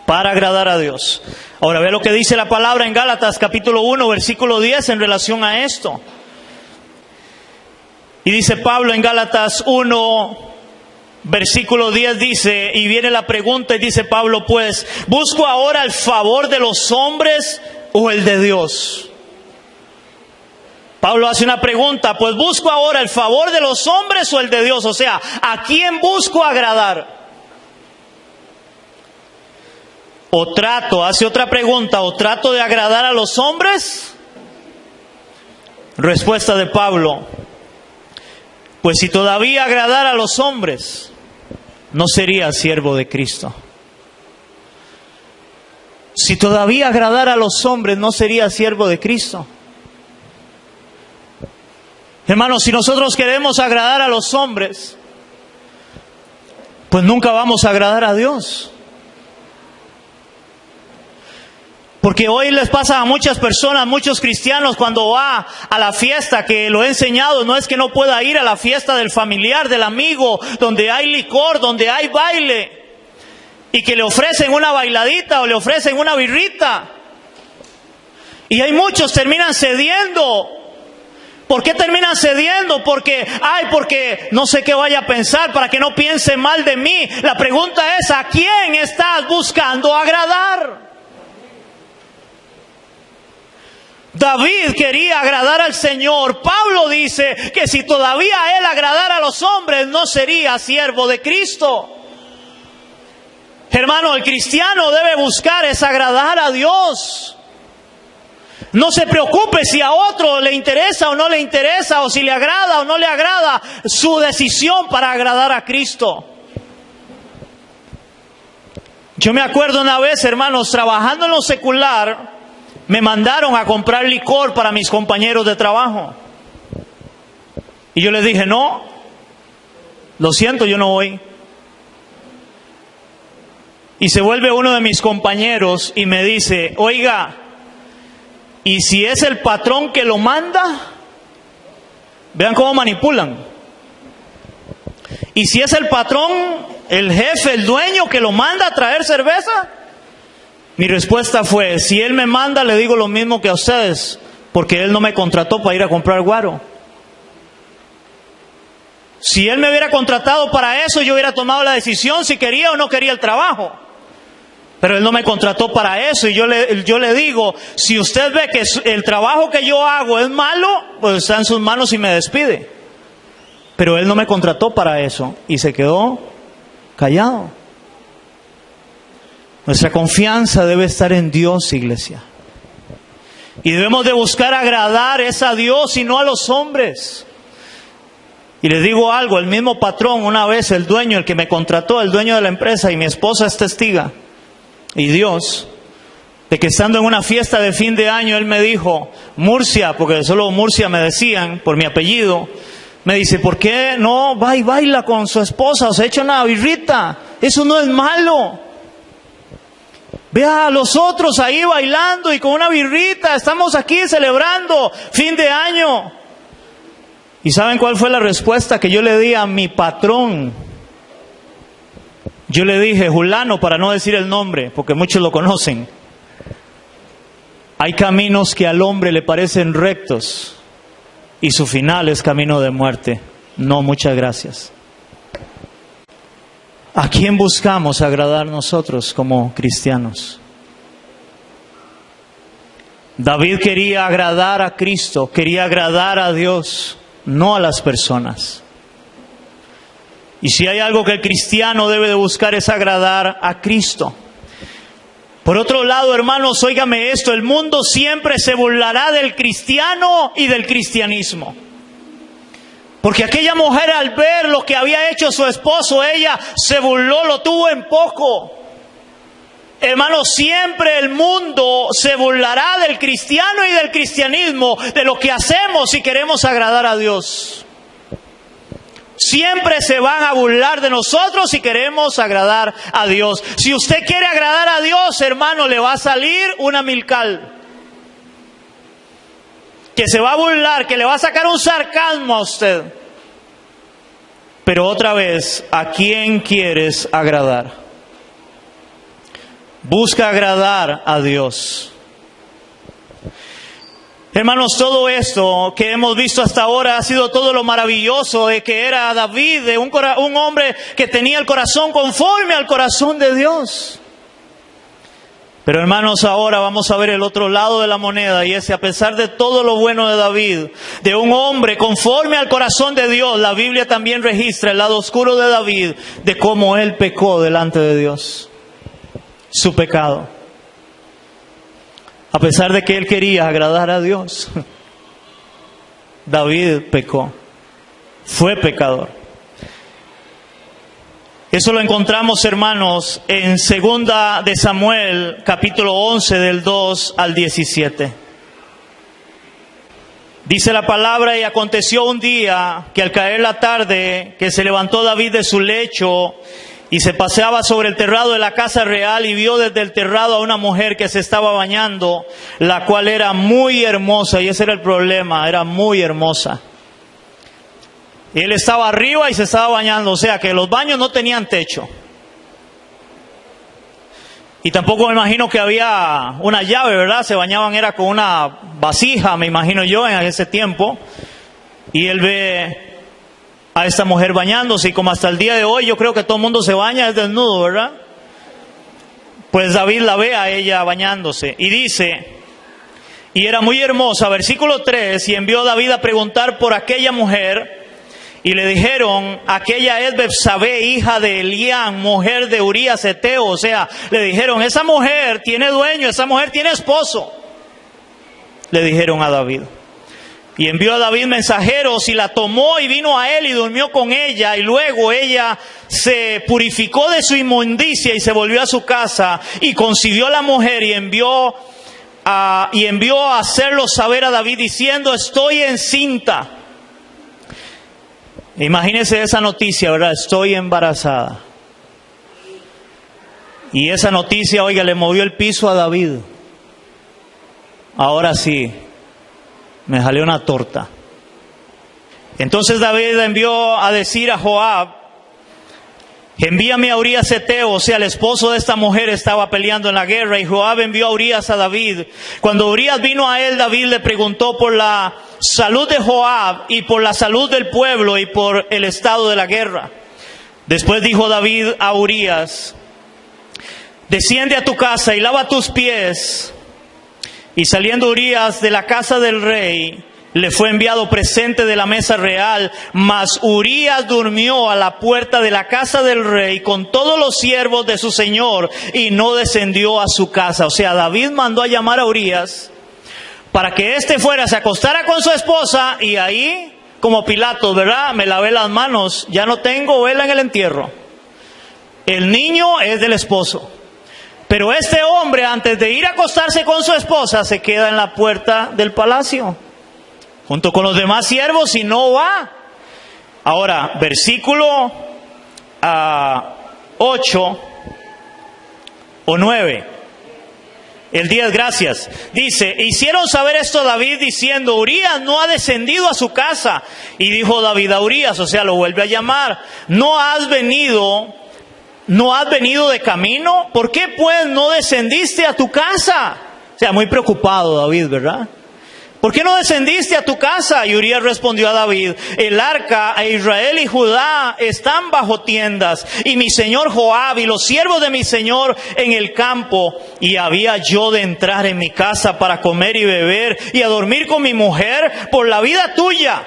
Para agradar a Dios. Ahora ve lo que dice la palabra en Gálatas capítulo 1, versículo 10 en relación a esto. Y dice Pablo en Gálatas 1, versículo 10 dice, y viene la pregunta y dice Pablo: pues, ¿busco ahora el favor de los hombres o el de Dios? Pablo hace una pregunta: pues, ¿busco ahora el favor de los hombres o el de Dios? O sea, ¿a quién busco agradar? O trato, hace otra pregunta: ¿o trato de agradar a los hombres? Respuesta de Pablo: pues si todavía agradara a los hombres, no sería siervo de Cristo. Si todavía agradara a los hombres, no sería siervo de Cristo. Hermanos, si nosotros queremos agradar a los hombres, pues nunca vamos a agradar a Dios. Porque hoy les pasa a muchas personas, muchos cristianos, cuando va a la fiesta, que lo he enseñado, no es que no pueda ir a la fiesta del familiar, del amigo, donde hay licor, donde hay baile, y que le ofrecen una bailadita o le ofrecen una birrita. Y hay muchos terminan cediendo. ¿Por qué terminan cediendo? Porque no sé qué vaya a pensar, para que no piense mal de mí. La pregunta es: ¿a quién estás buscando agradar? David quería agradar al Señor. Pablo dice que si todavía él agradara a los hombres, no sería siervo de Cristo. Hermano, el cristiano debe buscar es agradar a Dios. No se preocupe si a otro le interesa o no le interesa, o si le agrada o no le agrada. Su decisión para agradar a Cristo. Yo me acuerdo una vez, hermanos, trabajando en lo secular, me mandaron a comprar licor para mis compañeros de trabajo. Y yo les dije, no, lo siento, yo no voy. Y se vuelve uno de mis compañeros y me dice, oiga, ¿y si es el patrón que lo manda? Vean cómo manipulan. ¿Y si es el patrón, el jefe, el dueño que lo manda a traer cerveza? Mi respuesta fue, si él me manda, le digo lo mismo que a ustedes, porque él no me contrató para ir a comprar guaro. Si él me hubiera contratado para eso, yo hubiera tomado la decisión si quería o no quería el trabajo. Pero él no me contrató para eso, y yo le digo, si usted ve que el trabajo que yo hago es malo, pues está en sus manos y me despide. Pero él no me contrató para eso y se quedó callado. Nuestra confianza debe estar en Dios, iglesia. Y debemos de buscar agradar es a Dios y no a los hombres. Y les digo algo, el mismo patrón, una vez el dueño, el que me contrató, el dueño de la empresa, y mi esposa es testiga, y Dios, de que estando en una fiesta de fin de año, él me dijo, Murcia, porque solo Murcia me decían, por mi apellido, me dice, ¿por qué no va y baila con su esposa o se echa una birrita? Eso no es malo. Vea a los otros ahí bailando y con una birrita, estamos aquí celebrando fin de año. ¿Y saben cuál fue la respuesta que yo le di a mi patrón? Yo le dije, Julano, para no decir el nombre, porque muchos lo conocen. Hay caminos que al hombre le parecen rectos y su final es camino de muerte. No, muchas gracias. ¿A quién buscamos agradar nosotros como cristianos? David quería agradar a Cristo, quería agradar a Dios, no a las personas. Y si hay algo que el cristiano debe de buscar es agradar a Cristo. Por otro lado, hermanos, óigame esto, el mundo siempre se burlará del cristiano y del cristianismo. Porque aquella mujer, al ver lo que había hecho su esposo, ella se burló, lo tuvo en poco. Hermanos, siempre el mundo se burlará del cristiano y del cristianismo, de lo que hacemos si queremos agradar a Dios. Siempre se van a burlar de nosotros si queremos agradar a Dios. Si usted quiere agradar a Dios, hermano, le va a salir una Milcal que se va a burlar, que le va a sacar un sarcasmo a usted. Pero otra vez, ¿a quién quieres agradar? Busca agradar a Dios. Hermanos, todo esto que hemos visto hasta ahora ha sido todo lo maravilloso de que era David, de un hombre que tenía el corazón conforme al corazón de Dios. Pero hermanos, ahora vamos a ver el otro lado de la moneda, y es, a pesar de todo lo bueno de David, de un hombre conforme al corazón de Dios, la Biblia también registra el lado oscuro de David, de cómo él pecó delante de Dios, su pecado. A pesar de que él quería agradar a Dios, David pecó, fue pecador. Eso lo encontramos, hermanos, en 2 de Samuel, capítulo 11, del 2 al 17. Dice la palabra: y aconteció un día que al caer la tarde, que se levantó David de su lecho y se paseaba sobre el terrado de la casa real, y vio desde el terrado a una mujer que se estaba bañando, la cual era muy hermosa, y ese era el problema, era muy hermosa. Y él estaba arriba y se estaba bañando, o sea que los baños no tenían techo. Y tampoco me imagino que había una llave, ¿verdad? Se bañaban era con una vasija, me imagino yo, en ese tiempo. Y él ve a esta mujer bañándose, y como hasta el día de hoy yo creo que todo el mundo se baña es desnudo, ¿verdad? Pues David la ve a ella bañándose y dice: y era muy hermosa, versículo 3, y envió David a preguntar por aquella mujer. Y le dijeron: aquella es Betsabé, hija de Elián, mujer de Urías Eteo. O sea, le dijeron: esa mujer tiene dueño, esa mujer tiene esposo. Le dijeron a David. Y envió a David mensajeros y la tomó y vino a él y durmió con ella. Y luego ella se purificó de su inmundicia y se volvió a su casa y concibió a la mujer y envió a hacerlo saber a David diciendo: estoy encinta. Imagínense esa noticia, ¿verdad? Estoy embarazada. Y esa noticia, oiga, le movió el piso a David. Ahora sí, me salió una torta. Entonces David envió a decir a Joab: envíame a Urías Eteo, o sea, el esposo de esta mujer estaba peleando en la guerra. Y Joab envió a Urías a David. Cuando Urías vino a él, David le preguntó por la salud de Joab y por la salud del pueblo y por el estado de la guerra. Después dijo David a Urías: desciende a tu casa y lava tus pies. Y saliendo Urías de la casa del rey, le fue enviado presente de la mesa real, mas Urías durmió a la puerta de la casa del rey con todos los siervos de su señor y no descendió a su casa. O sea, David mandó a llamar a Urías para que éste fuera, se acostara con su esposa y ahí, como Pilato, ¿verdad? Me lavé las manos, ya no tengo vela en el entierro. El niño es del esposo. Pero este hombre, antes de ir a acostarse con su esposa, se queda en la puerta del palacio junto con los demás siervos y no va. Ahora, versículo 8 o 9. El 10, gracias. Dice: hicieron saber esto a David diciendo: Urías no ha descendido a su casa. Y dijo David a Urías, o sea, lo vuelve a llamar: ¿No has venido de camino? ¿Por qué pues no descendiste a tu casa? O sea, muy preocupado David, ¿verdad? ¿Por qué no descendiste a tu casa? Y Urías respondió a David: el arca e Israel y Judá están bajo tiendas, y mi señor Joab y los siervos de mi señor en el campo. Y había yo de entrar en mi casa para comer y beber y a dormir con mi mujer por la vida tuya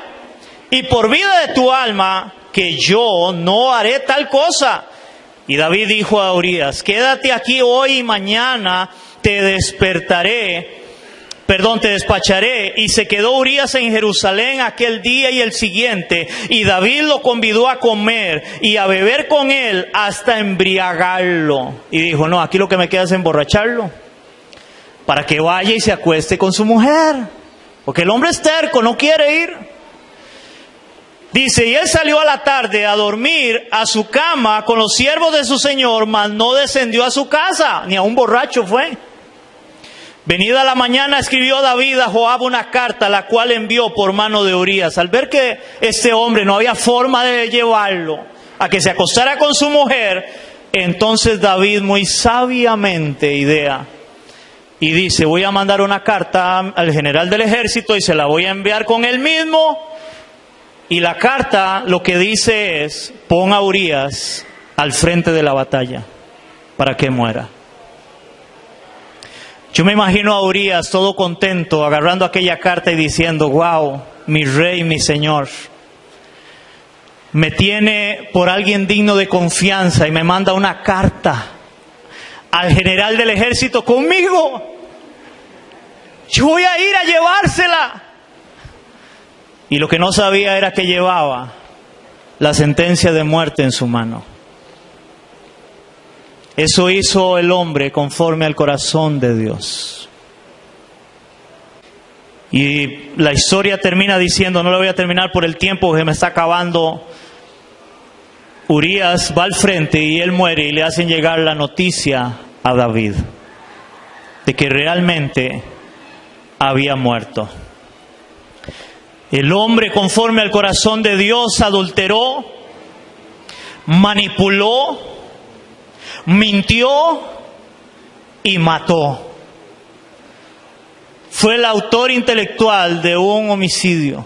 y por vida de tu alma, que yo no haré tal cosa. Y David dijo a Urías: quédate aquí hoy y mañana te despacharé. Y se quedó Urías en Jerusalén aquel día y el siguiente. Y David lo convidó a comer y a beber con él hasta embriagarlo. Y dijo: no, aquí lo que me queda es emborracharlo, para que vaya y se acueste con su mujer. Porque el hombre es terco, no quiere ir. Dice: y él salió a la tarde a dormir a su cama con los siervos de su señor, mas no descendió a su casa, ni a un borracho fue. Venida la mañana, escribió David a Joab una carta, la cual envió por mano de Urías. Al ver que este hombre no había forma de llevarlo a que se acostara con su mujer, entonces David muy sabiamente idea y dice: voy a mandar una carta al general del ejército y se la voy a enviar con él mismo. Y la carta lo que dice es: pon a Urías al frente de la batalla para que muera. Yo me imagino a Urías todo contento agarrando aquella carta y diciendo: wow, mi rey, mi señor, me tiene por alguien digno de confianza y me manda una carta al general del ejército conmigo. Yo voy a ir a llevársela. Y lo que no sabía era que llevaba la sentencia de muerte en su mano. Eso hizo el hombre conforme al corazón de Dios. Y la historia termina diciendo, no la voy a terminar por el tiempo que me está acabando. Urías va al frente y él muere y le hacen llegar la noticia a David de que realmente había muerto. El hombre conforme al corazón de Dios adulteró, manipuló, mintió y mató. Fue el autor intelectual de un homicidio.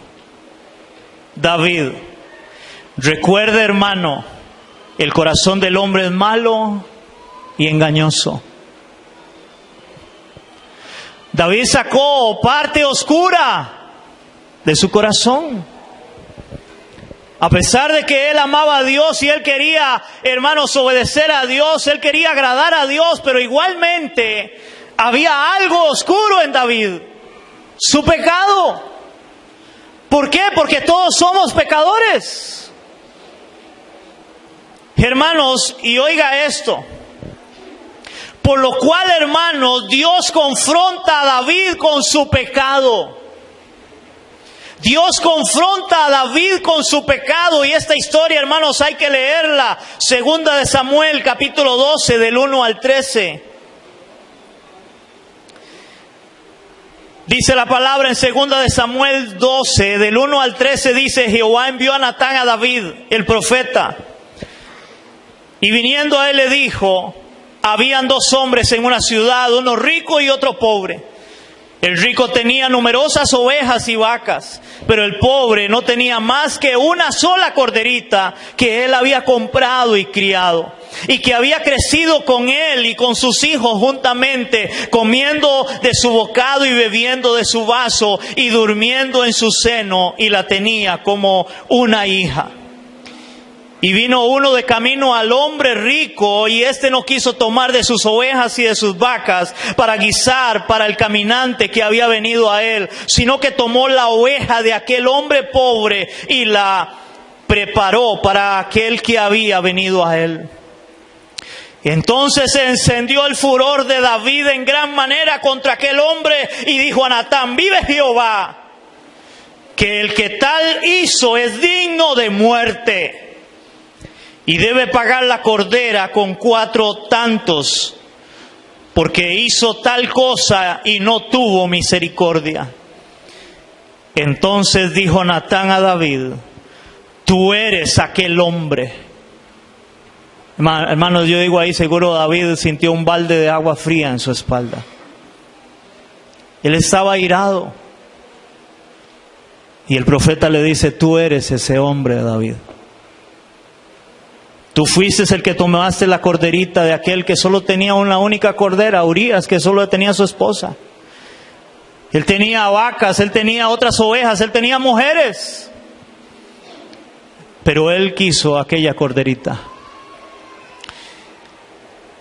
David. Recuerda, hermano, el corazón del hombre es malo y engañoso. David sacó parte oscura de su corazón. A pesar de que él amaba a Dios y él quería, hermanos, obedecer a Dios, él quería agradar a Dios, pero igualmente había algo oscuro en David, su pecado. ¿Por qué? Porque todos somos pecadores. Hermanos, y oiga esto. Por lo cual, hermanos, Dios confronta a David con su pecado. Dios confronta a David con su pecado, y esta historia, hermanos, hay que leerla. Segunda de Samuel, capítulo 12, del 1 al 13. Dice la palabra en segunda de Samuel 12, del 1 al 13, dice: Jehová envió a Natán a David, el profeta. Y viniendo a él le dijo: habían dos hombres en una ciudad, uno rico y otro pobre. El rico tenía numerosas ovejas y vacas, pero el pobre no tenía más que una sola corderita que él había comprado y criado, y que había crecido con él y con sus hijos juntamente, comiendo de su bocado y bebiendo de su vaso y durmiendo en su seno, y la tenía como una hija. Y vino uno de camino al hombre rico, y éste no quiso tomar de sus ovejas y de sus vacas para guisar para el caminante que había venido a él, sino que tomó la oveja de aquel hombre pobre y la preparó para aquel que había venido a él. Entonces se encendió el furor de David en gran manera contra aquel hombre, y dijo a Natán: vive Jehová, que el que tal hizo es digno de muerte, y debe pagar la cordera con 4 tantos, porque hizo tal cosa y no tuvo misericordia. Entonces dijo Natán a David: tú eres aquel hombre. Hermanos, yo digo ahí, seguro David sintió un balde de agua fría en su espalda. Él estaba airado. Y el profeta le dice: tú eres ese hombre, David. Tú fuiste el que tomaste la corderita de aquel que solo tenía una única cordera, Urías, que solo tenía su esposa. Él tenía vacas, él tenía otras ovejas, él tenía mujeres. Pero él quiso aquella corderita.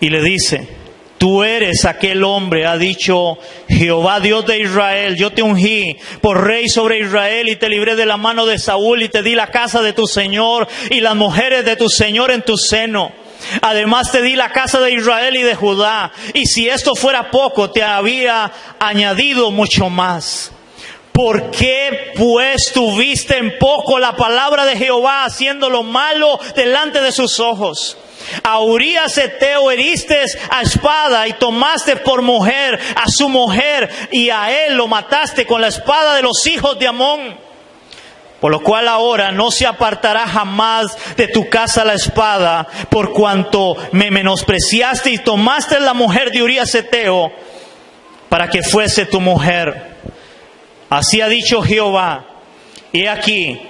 Y le dice: tú eres aquel hombre, ha dicho Jehová Dios de Israel, yo te ungí por rey sobre Israel y te libré de la mano de Saúl y te di la casa de tu Señor y las mujeres de tu Señor en tu seno. Además te di la casa de Israel y de Judá, y si esto fuera poco, te había añadido mucho más. ¿Por qué pues tuviste en poco la palabra de Jehová, haciendo lo malo delante de sus ojos? A Urías Eteo heriste a espada y tomaste por mujer a su mujer, y a él lo mataste con la espada de los hijos de Amón. Por lo cual ahora no se apartará jamás de tu casa la espada, por cuanto me menospreciaste y tomaste la mujer de Urías Eteo para que fuese tu mujer. Así ha dicho Jehová: he aquí,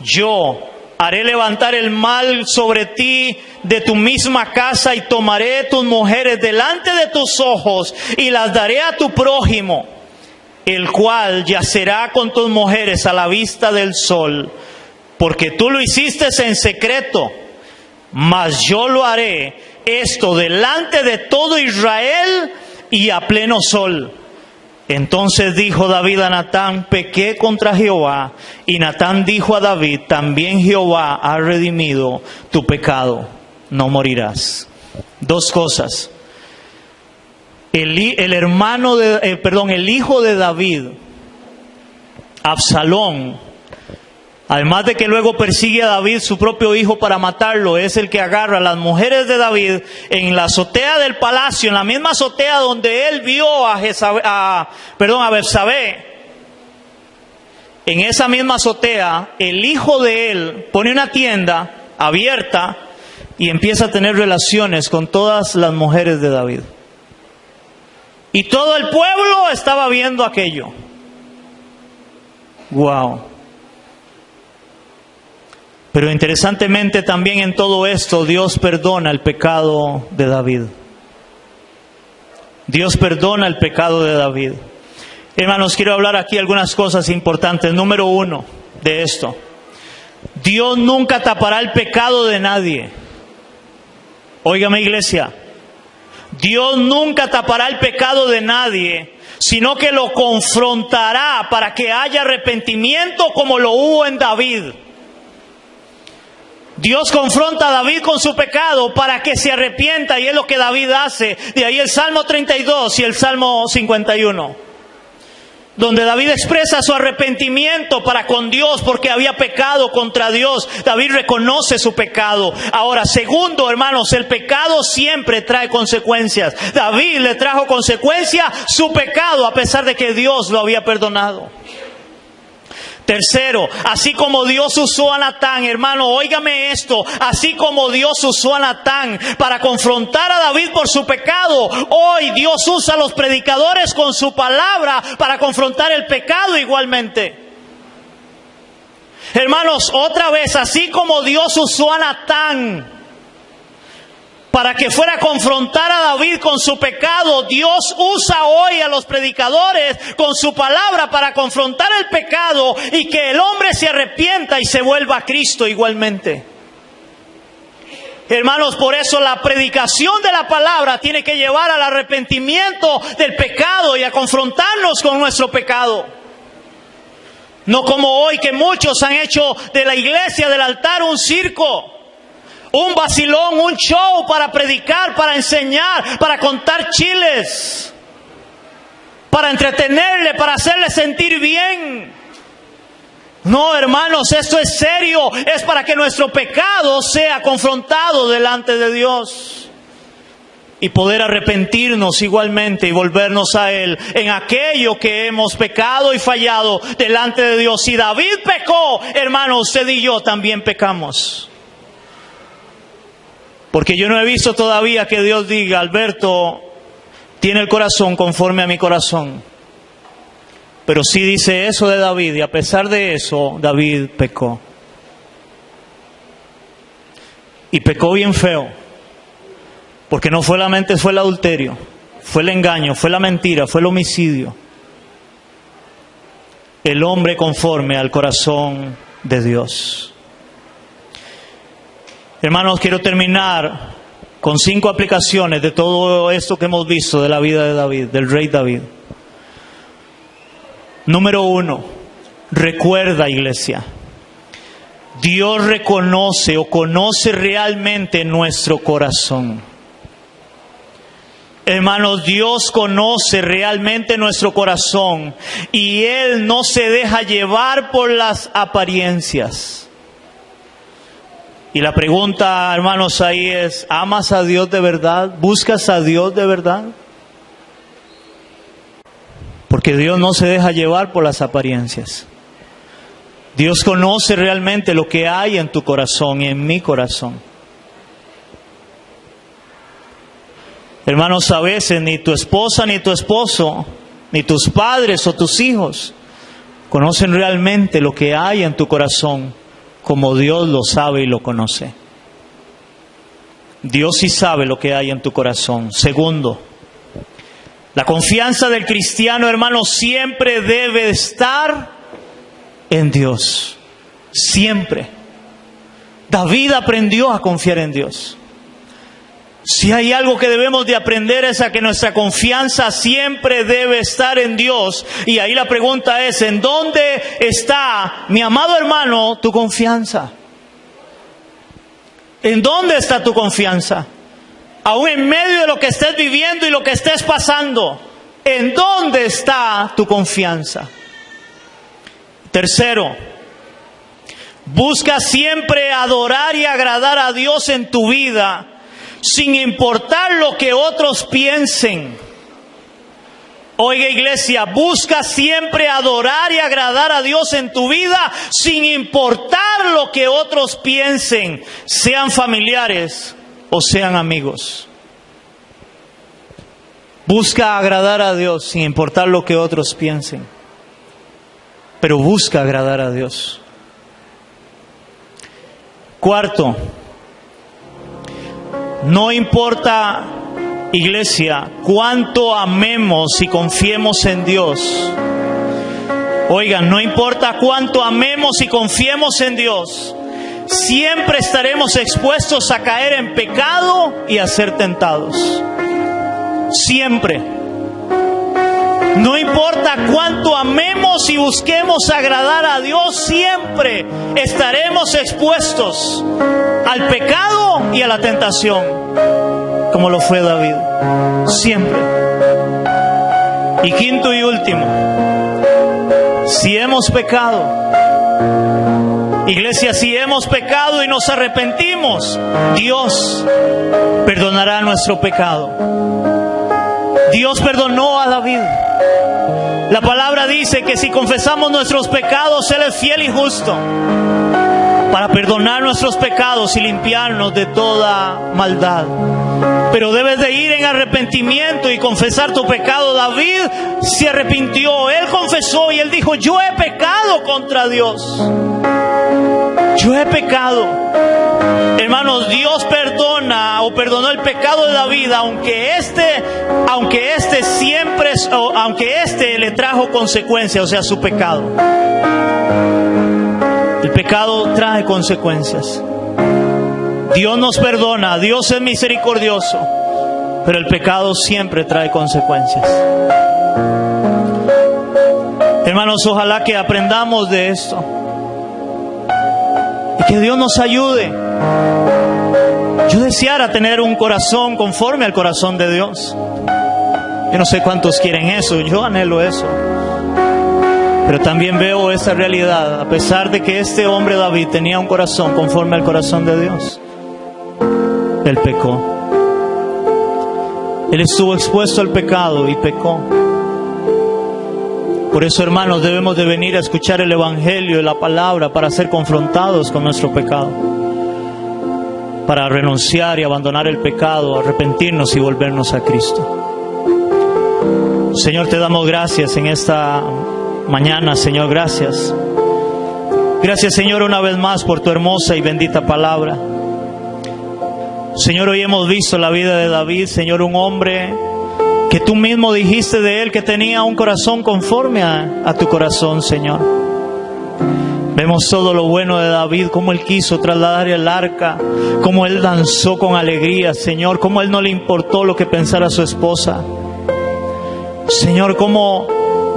yo haré levantar el mal sobre ti de tu misma casa, y tomaré tus mujeres delante de tus ojos y las daré a tu prójimo, el cual yacerá con tus mujeres a la vista del sol, porque tú lo hiciste en secreto, mas yo lo haré esto delante de todo Israel y a pleno sol. Entonces dijo David a Natán: pequé contra Jehová. Y Natán dijo a David: también Jehová ha redimido tu pecado, no morirás. 2 cosas. El hijo de David, Absalón, además de que luego persigue a David, su propio hijo, para matarlo, es el que agarra a las mujeres de David en la azotea del palacio, en la misma azotea donde él vio a Betsabé. En esa misma azotea, el hijo de él pone una tienda abierta y empieza a tener relaciones con todas las mujeres de David. Y todo el pueblo estaba viendo aquello. Wow. Pero interesantemente también en todo esto, Dios perdona el pecado de David. Dios perdona el pecado de David. Hermanos, quiero hablar aquí algunas cosas importantes. Número 1 de esto: Dios nunca tapará el pecado de nadie. Óigame, iglesia, Dios nunca tapará el pecado de nadie, sino que lo confrontará para que haya arrepentimiento como lo hubo en David. Dios confronta a David con su pecado para que se arrepienta, y es lo que David hace. De ahí el Salmo 32 y el Salmo 51, donde David expresa su arrepentimiento para con Dios porque había pecado contra Dios. David reconoce su pecado. Ahora, segundo, hermanos, el pecado siempre trae consecuencias. David le trajo consecuencia su pecado a pesar de que Dios lo había perdonado. Tercero, así como Dios usó a Natán, hermano, óigame esto, así como Dios usó a Natán para confrontar a David por su pecado, hoy Dios usa a los predicadores con su palabra para confrontar el pecado igualmente. Hermanos, otra vez, así como Dios usó a Natán para que fuera a confrontar a David con su pecado, Dios usa hoy a los predicadores con su palabra para confrontar el pecado y que el hombre se arrepienta y se vuelva a Cristo igualmente. Hermanos, por eso la predicación de la palabra tiene que llevar al arrepentimiento del pecado y a confrontarnos con nuestro pecado. No como hoy, que muchos han hecho de la iglesia, del altar, un circo, un vacilón, un show para predicar, para enseñar, para contar chiles, para entretenerle, para hacerle sentir bien. No, hermanos, esto es serio. Es para que nuestro pecado sea confrontado delante de Dios y poder arrepentirnos igualmente y volvernos a Él en aquello que hemos pecado y fallado delante de Dios. Si David pecó, hermano, usted y yo también pecamos. Porque yo no he visto todavía que Dios diga: Alberto tiene el corazón conforme a mi corazón. Pero sí dice eso de David, y a pesar de eso, David pecó. Y pecó bien feo. Porque no solamente fue el adulterio, fue el engaño, fue la mentira, fue el homicidio. El hombre conforme al corazón de Dios. Hermanos, quiero terminar con 5 aplicaciones de todo esto que hemos visto de la vida de David, del rey David. Número 1, recuerda, iglesia, Dios reconoce o conoce realmente nuestro corazón. Hermanos, Dios conoce realmente nuestro corazón y Él no se deja llevar por las apariencias. Y la pregunta, hermanos, ahí es: ¿amas a Dios de verdad? ¿Buscas a Dios de verdad? Porque Dios no se deja llevar por las apariencias. Dios conoce realmente lo que hay en tu corazón y en mi corazón. Hermanos, a veces ni tu esposa, ni tu esposo, ni tus padres o tus hijos conocen realmente lo que hay en tu corazón como Dios lo sabe y lo conoce. Dios sí sabe lo que hay en tu corazón. Segundo, la confianza del cristiano, hermano, siempre debe estar en Dios. Siempre. David aprendió a confiar en Dios. Si hay algo que debemos de aprender es a que nuestra confianza siempre debe estar en Dios. Y ahí la pregunta es: ¿en dónde está, mi amado hermano, tu confianza? ¿En dónde está tu confianza? Aún en medio de lo que estés viviendo y lo que estés pasando, ¿en dónde está tu confianza? Tercero, busca siempre adorar y agradar a Dios en tu vida, sin importar lo que otros piensen. Oiga, iglesia, busca siempre adorar y agradar a Dios en tu vida, sin importar lo que otros piensen, sean familiares o sean amigos. Busca agradar a Dios sin importar lo que otros piensen. Pero busca agradar a Dios. Cuarto, no importa, iglesia, cuánto amemos y confiemos en Dios. Oigan, no importa cuánto amemos y confiemos en Dios, siempre estaremos expuestos a caer en pecado y a ser tentados. Siempre. No importa cuánto amemos y busquemos agradar a Dios, siempre estaremos expuestos al pecado y a la tentación, como lo fue David. Siempre. Y quinto y último, si hemos pecado, iglesia, si hemos pecado y nos arrepentimos, Dios perdonará nuestro pecado. Dios perdonó a David. La palabra dice que si confesamos nuestros pecados, Él es fiel y justo para perdonar nuestros pecados y limpiarnos de toda maldad. Pero debes de ir en arrepentimiento y confesar tu pecado. David se arrepintió, él confesó y él dijo: yo he pecado contra Dios. Yo he pecado. Hermanos, Dios perdona o perdonó el pecado de David, aunque este le trajo consecuencias, o sea, su pecado. El pecado trae consecuencias. Dios nos perdona, Dios es misericordioso, pero el pecado siempre trae consecuencias. Hermanos, ojalá que aprendamos de esto y que Dios nos ayude. Yo deseara tener un corazón conforme al corazón de Dios. Yo no sé cuántos quieren eso, yo anhelo eso. Pero también veo esa realidad, a pesar de que este hombre David tenía un corazón conforme al corazón de Dios, él pecó. Él estuvo expuesto al pecado y pecó. Por eso, hermanos, debemos de venir a escuchar el Evangelio y la palabra para ser confrontados con nuestro pecado, para renunciar y abandonar el pecado, arrepentirnos y volvernos a Cristo. Señor, te damos gracias en esta mañana, Señor, gracias. Gracias, Señor, una vez más por tu hermosa y bendita palabra. Señor, hoy hemos visto la vida de David, Señor, un hombre que tú mismo dijiste de él que tenía un corazón conforme a tu corazón, Señor. Vemos todo lo bueno de David, cómo él quiso trasladar el arca, cómo él danzó con alegría, Señor, cómo él no le importó lo que pensara su esposa. Señor, cómo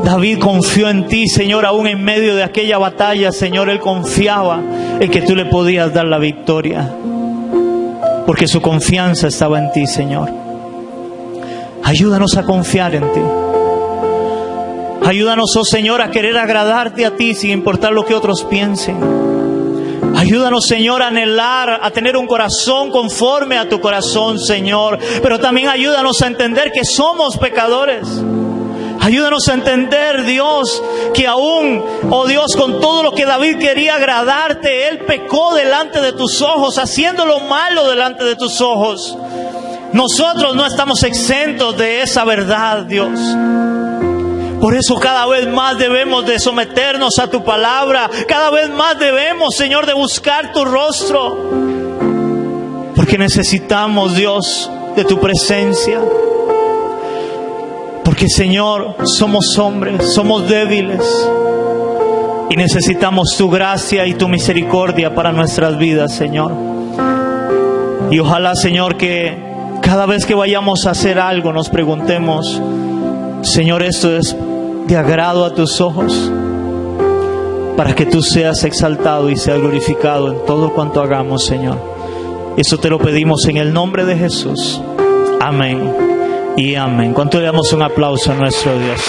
David confió en ti, Señor, aún en medio de aquella batalla, Señor, él confiaba en que tú le podías dar la victoria, porque su confianza estaba en ti, Señor. Ayúdanos a confiar en ti. Ayúdanos, oh Señor, a querer agradarte a ti sin importar lo que otros piensen. Ayúdanos, Señor, a anhelar, a tener un corazón conforme a tu corazón, Señor. Pero también ayúdanos a entender que somos pecadores. Ayúdanos a entender, Dios, que aún, oh Dios, con todo lo que David quería agradarte, él pecó delante de tus ojos, haciendo lo malo delante de tus ojos. Nosotros no estamos exentos de esa verdad, Dios. Por eso cada vez más debemos de someternos a tu palabra. Cada vez más debemos, Señor, de buscar tu rostro. Porque necesitamos, Dios, de tu presencia. Porque, Señor, somos hombres, somos débiles. Y necesitamos tu gracia y tu misericordia para nuestras vidas, Señor. Y ojalá, Señor, que cada vez que vayamos a hacer algo nos preguntemos: Señor, ¿esto es de agrado a tus ojos? Para que tú seas exaltado y seas glorificado en todo cuanto hagamos, Señor. Eso te lo pedimos en el nombre de Jesús. Amén y amén. ¿Cuánto le damos un aplauso a nuestro Dios?